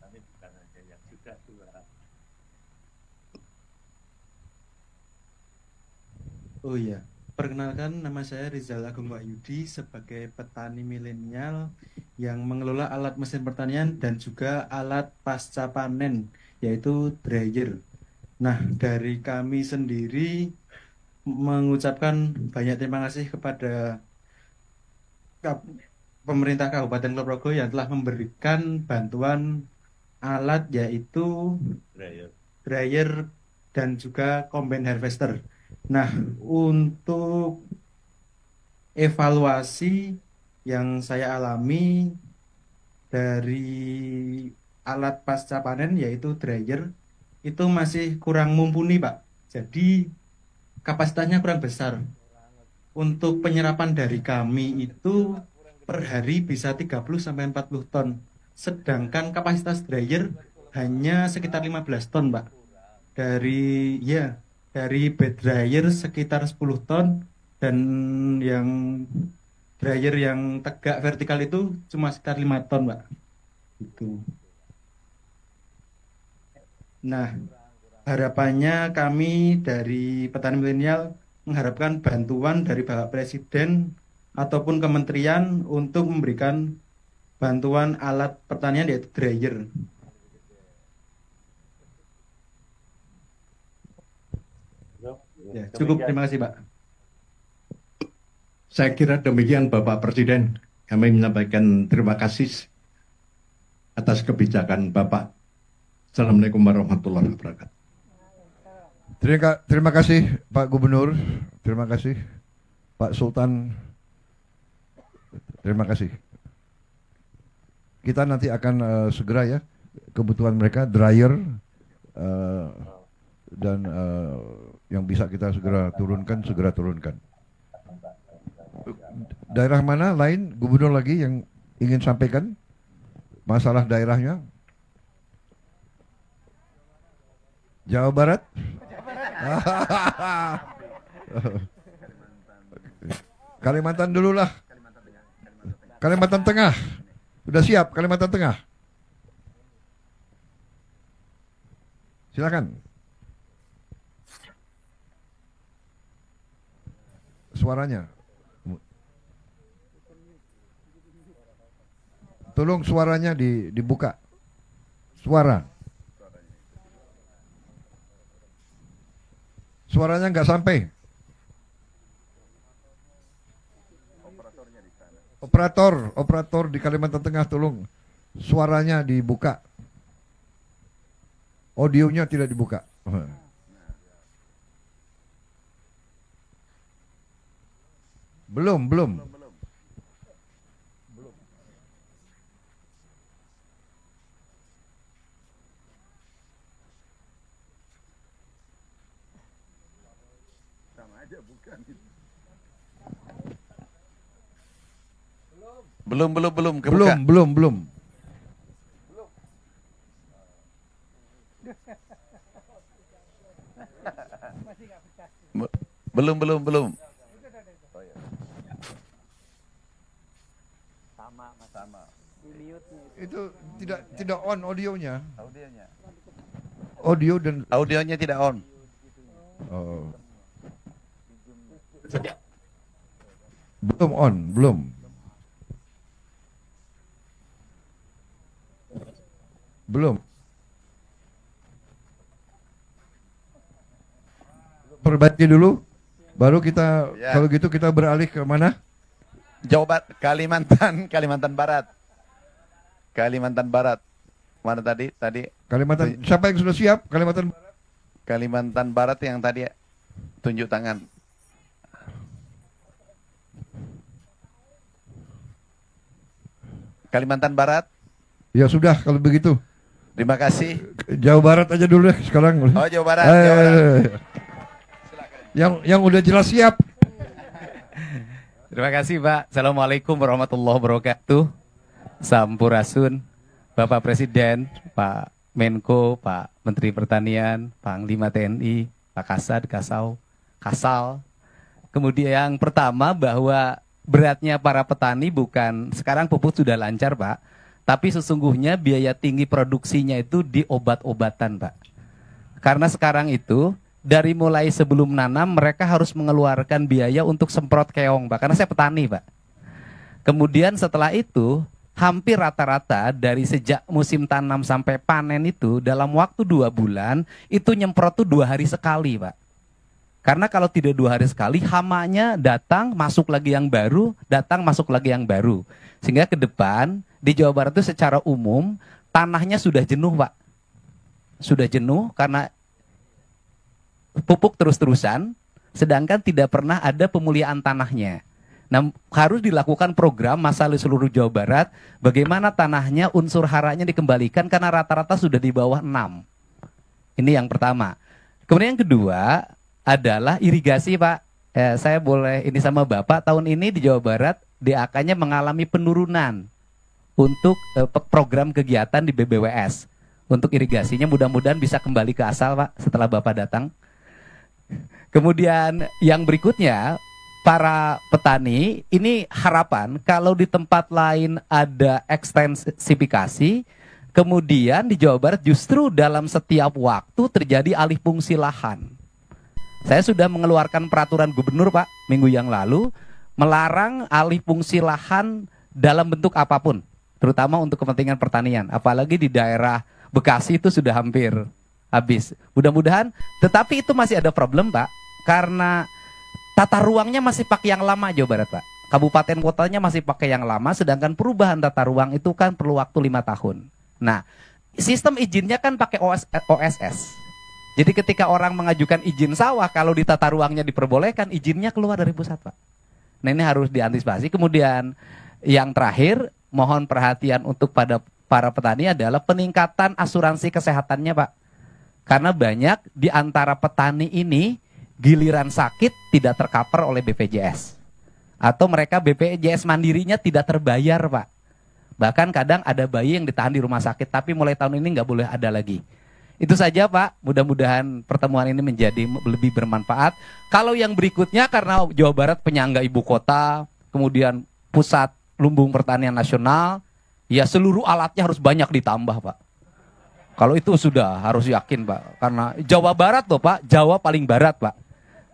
Kami bukan hanya yang sudah tua. Oh iya, perkenalkan nama saya Rizal Agung Wahyudi sebagai petani milenial yang mengelola alat mesin pertanian dan juga alat pasca panen, yaitu dryer. Nah, dari kami sendiri mengucapkan banyak terima kasih kepada pemerintah Kabupaten Kulon Progo yang telah memberikan bantuan alat yaitu dryer dan juga combine harvester. Nah, untuk evaluasi yang saya alami dari alat pasca panen yaitu dryer itu masih kurang mumpuni, Pak. Jadi kapasitasnya kurang besar. Untuk penyerapan dari kami itu per hari bisa 30-40 ton. Sedangkan kapasitas dryer hanya sekitar 15 ton, Pak. Dari bed dryer sekitar 10 ton dan yang dryer yang tegak vertikal itu cuma sekitar 5 ton, Pak. Itu. Nah, harapannya kami dari petani milenial mengharapkan bantuan dari Bapak Presiden ataupun kementerian untuk memberikan bantuan alat pertanian yaitu dryer. Ya, cukup, terima kasih, Pak. Saya kira demikian Bapak Presiden. Kami menyampaikan terima kasih atas kebijakan Bapak. Assalamualaikum warahmatullahi wabarakatuh. Terima kasih Pak Gubernur, terima kasih Pak Sultan, terima kasih. Kita nanti akan segera ya kebutuhan mereka dryer dan yang bisa kita segera turunkan. Daerah mana lain Gubernur lagi yang ingin sampaikan masalah daerahnya? Jawa Barat? Kalimantan dulu lah. Kalimantan Tengah. Sudah siap Kalimantan Tengah? Silakan. Suaranya. Tolong suaranya dibuka. Suaranya nggak sampai. Operator di Kalimantan Tengah, tolong suaranya dibuka. Audionya tidak dibuka. Belum. Belum kebuka. Belum. Belum. Sama. Itu tidak on audionya. Audionya tidak on. Oh. Belum. Perbaiki dulu, baru kita kalau gitu kita beralih ke mana? Jawa Barat, Kalimantan Barat. Mana tadi? Kalimantan. Siapa yang sudah siap? Kalimantan Barat yang tadi tunjuk tangan. Kalimantan Barat. Ya sudah kalau begitu. Terima kasih. Jawa Barat aja dulu deh sekarang. Oh, Jawa Barat. Yang udah jelas siap. Terima kasih Pak. Assalamualaikum warahmatullahi wabarakatuh. Sampurasun, Bapak Presiden, Pak Menko, Pak Menteri Pertanian, Panglima TNI, Pak Kasad, Kasal. Kemudian yang pertama bahwa beratnya para petani bukan sekarang pupuk sudah lancar Pak, tapi sesungguhnya biaya tinggi produksinya itu di obat-obatan Pak. Karena sekarang itu dari mulai sebelum nanam mereka harus mengeluarkan biaya untuk semprot keong Pak, karena saya petani Pak. Kemudian setelah itu hampir rata-rata dari sejak musim tanam sampai panen itu dalam waktu 2 bulan itu nyemprot tuh 2 hari sekali Pak. Karena kalau tidak 2 hari sekali hamanya datang masuk lagi yang baru, datang masuk lagi yang baru. Sehingga ke depan di Jawa Barat itu secara umum tanahnya sudah jenuh Pak. Sudah jenuh karena pupuk terus-terusan, sedangkan tidak pernah ada pemuliaan tanahnya. Nah, harus dilakukan program masalah seluruh Jawa Barat, bagaimana tanahnya unsur haranya dikembalikan karena rata-rata sudah di bawah 6. Ini yang pertama. Kemudian yang kedua adalah irigasi Pak. Saya boleh ini sama Bapak, tahun ini di Jawa Barat DAK-nya mengalami penurunan untuk program kegiatan di BBWS. Untuk irigasinya mudah-mudahan bisa kembali ke asal Pak setelah Bapak datang. Kemudian yang berikutnya, para petani ini harapan kalau di tempat lain ada ekstensifikasi, kemudian di Jawa Barat justru dalam setiap waktu terjadi alih fungsi lahan. Saya sudah mengeluarkan peraturan gubernur Pak minggu yang lalu melarang alih fungsi lahan dalam bentuk apapun, terutama untuk kepentingan pertanian. Apalagi di daerah Bekasi itu sudah hampir habis. Mudah-mudahan, tetapi itu masih ada problem Pak, karena tata ruangnya masih pakai yang lama Jawa Barat Pak. Kabupaten kotanya masih pakai yang lama, sedangkan perubahan tata ruang itu kan perlu waktu 5 tahun. Nah, sistem izinnya kan pakai OSS. Jadi ketika orang mengajukan izin sawah, kalau di tata ruangnya diperbolehkan, izinnya keluar dari pusat Pak. Nah ini harus diantisipasi. Kemudian yang terakhir, mohon perhatian untuk pada para petani adalah peningkatan asuransi kesehatannya Pak. Karena banyak di antara petani ini, giliran sakit tidak tercover oleh BPJS. Atau mereka BPJS mandirinya tidak terbayar Pak. Bahkan kadang ada bayi yang ditahan di rumah sakit, tapi mulai tahun ini nggak boleh ada lagi. Itu saja Pak, mudah-mudahan pertemuan ini menjadi lebih bermanfaat. Kalau yang berikutnya karena Jawa Barat penyangga ibu kota, kemudian pusat lumbung pertanian nasional, ya seluruh alatnya harus banyak ditambah Pak. Kalau itu sudah harus yakin Pak, karena Jawa Barat loh Pak, Jawa paling barat Pak.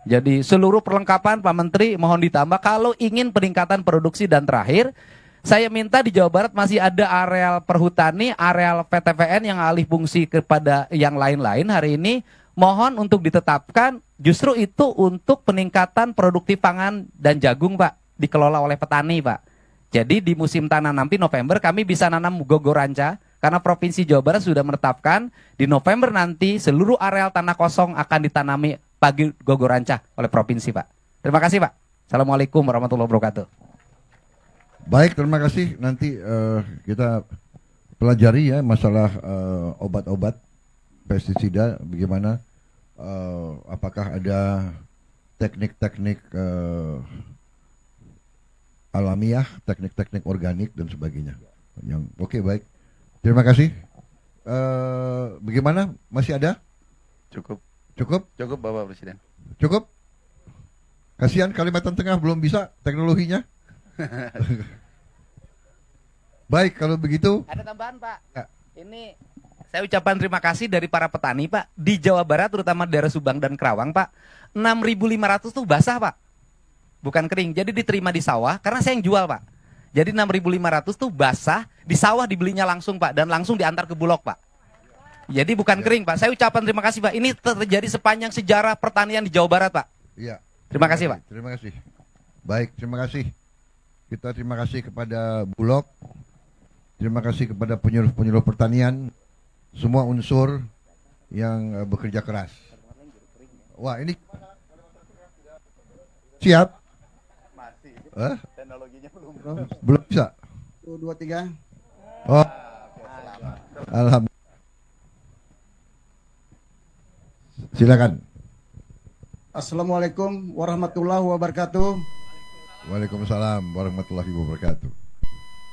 Jadi seluruh perlengkapan Pak Menteri mohon ditambah kalau ingin peningkatan produksi. Dan terakhir, saya minta di Jawa Barat masih ada areal perhutani, areal PTPN yang alih fungsi kepada yang lain-lain hari ini. Mohon untuk ditetapkan justru itu untuk peningkatan produktif pangan dan jagung Pak. Dikelola oleh petani Pak. Jadi di musim tanam nanti November kami bisa nanam gogoranca. Karena Provinsi Jawa Barat sudah menetapkan di November nanti seluruh areal tanah kosong akan ditanami pagi gogoranca oleh Provinsi Pak. Terima kasih Pak. Assalamualaikum warahmatullahi wabarakatuh. Baik, terima kasih. Nanti kita pelajari ya masalah obat-obat pestisida, bagaimana, apakah ada teknik-teknik alamiah, teknik-teknik organik dan sebagainya. Yang oke, baik. Terima kasih. Bagaimana? Masih ada? Cukup. Cukup? Cukup Bapak Presiden. Cukup? Kasihan Kalimantan Tengah belum bisa teknologinya. Baik, kalau begitu. Ada tambahan Pak. Ya. Ini saya ucapkan terima kasih dari para petani Pak. Di Jawa Barat terutama daerah Subang dan Kerawang Pak, 6.500 tuh basah Pak. Bukan kering. Jadi diterima di sawah karena saya yang jual Pak. Jadi 6.500 tuh basah, di sawah dibelinya langsung Pak dan langsung diantar ke Bulog Pak. Jadi bukan kering Pak. Saya ucapkan terima kasih Pak. Ini terjadi sepanjang sejarah pertanian di Jawa Barat Pak. Iya. Terima kasih Pak. Terima kasih. Baik, terima kasih. Kita terima kasih kepada Bulog. Terima kasih kepada penyuluh-penyuluh pertanian, semua unsur yang bekerja keras. Wah, ini siap? Masih. Hah? Teknologinya belum. Belum bisa. 1, 2, 3. Oh. Alhamdulillah. Silakan. Assalamualaikum warahmatullahi wabarakatuh. Waalaikumsalam warahmatullahi wabarakatuh.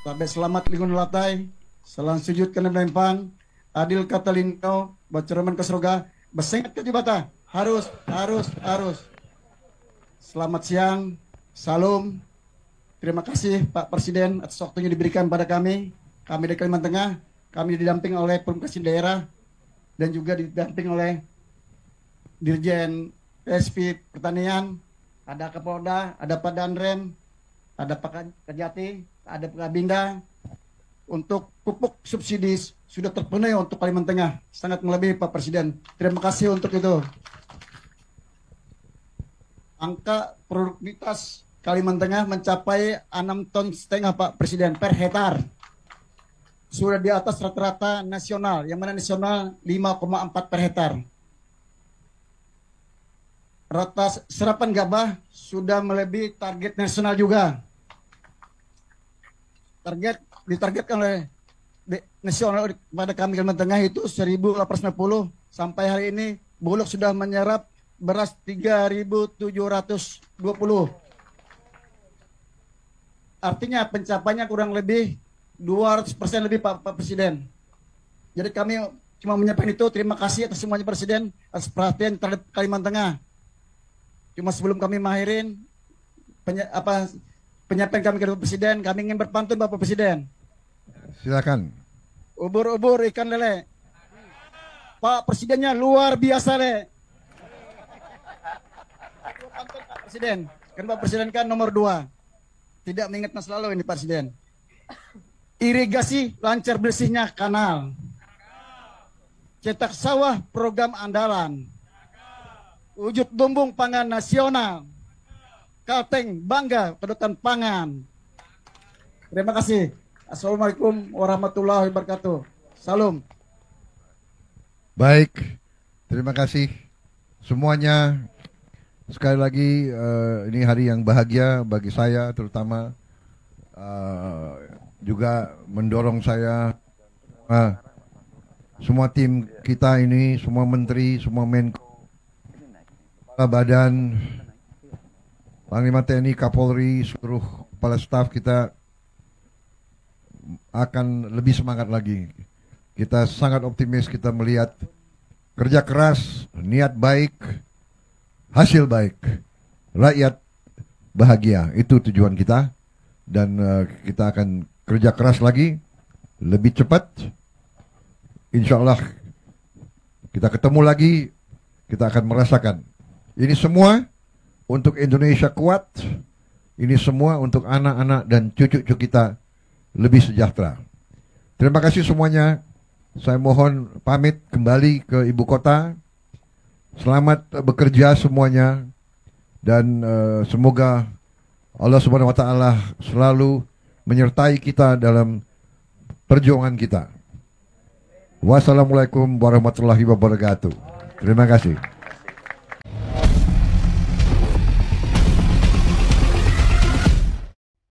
Tabe selamat lingun latai, salam sujud kena melempang, adil kata lingkau, bacaraman ke surga, besengat ke jibata, harus. Selamat siang, salam, terima kasih Pak Presiden atas waktunya diberikan pada kami dari Kalimantan Tengah, kami didamping oleh Pemkasi daerah, dan juga didamping oleh Dirjen PSP Pertanian, ada Kapolda, ada Pak Danrem, ada Pak Kajati, ada Pak Kabinda. Untuk pupuk subsidi sudah terpenuhi untuk Kalimantan Tengah, sangat melebihi Pak Presiden. Terima kasih untuk itu. Angka produktivitas Kalimantan Tengah mencapai 6,5 ton Pak Presiden per hektar. sudah di atas rata-rata nasional, yang mana nasional 5,4 per hektar. Rata serapan gabah sudah melebihi target nasional juga. Ditargetkan oleh nasional pada kami Kalimantan Tengah itu 1.850, sampai hari ini Bulog sudah menyerap beras 3.720. Artinya pencapaiannya kurang lebih 200% lebih Pak Presiden. Jadi kami cuma menyampaikan itu. Terima kasih atas semuanya Presiden atas perhatian terhadap Kalimantan Tengah. Cuma sebelum kami mengakhiri penyampaian kami ke Presiden, kami ingin berpantun Bapak Presiden. Silakan. Ubur-ubur ikan lele. Pak Presidennya luar biasa le. Pantun Pak Presiden. Kan Pak Presiden kan nomor 2. Tidak mengingatkan selalu ini Pak Presiden. Irigasi lancar bersihnya kanal. Cetak sawah program andalan. Wujud lumbung pangan nasional. Kalteng bangga kedaulatan pangan. Terima kasih. Assalamualaikum warahmatullahi wabarakatuh. Salam. Baik, terima kasih semuanya. Sekali lagi ini hari yang bahagia bagi saya, terutama juga mendorong saya semua tim kita ini, semua menteri, semua Menko, kepala badan, Panglima TNI, Kapolri, seluruh kepala staf kita akan lebih semangat lagi. Kita sangat optimis, kita melihat kerja keras, niat baik, hasil baik, rakyat bahagia, itu tujuan kita. Dan kita akan kerja keras lagi, lebih cepat. Insya Allah kita ketemu lagi, kita akan merasakan. Ini semua untuk Indonesia kuat, ini semua untuk anak-anak dan cucu-cucu kita lebih sejahtera. Terima kasih semuanya. Saya mohon pamit kembali ke ibu kota. Selamat bekerja semuanya. Dan semoga Allah Subhanahu wa Ta'ala selalu menyertai kita dalam perjuangan kita. Wassalamualaikum warahmatullahi wabarakatuh. Terima kasih.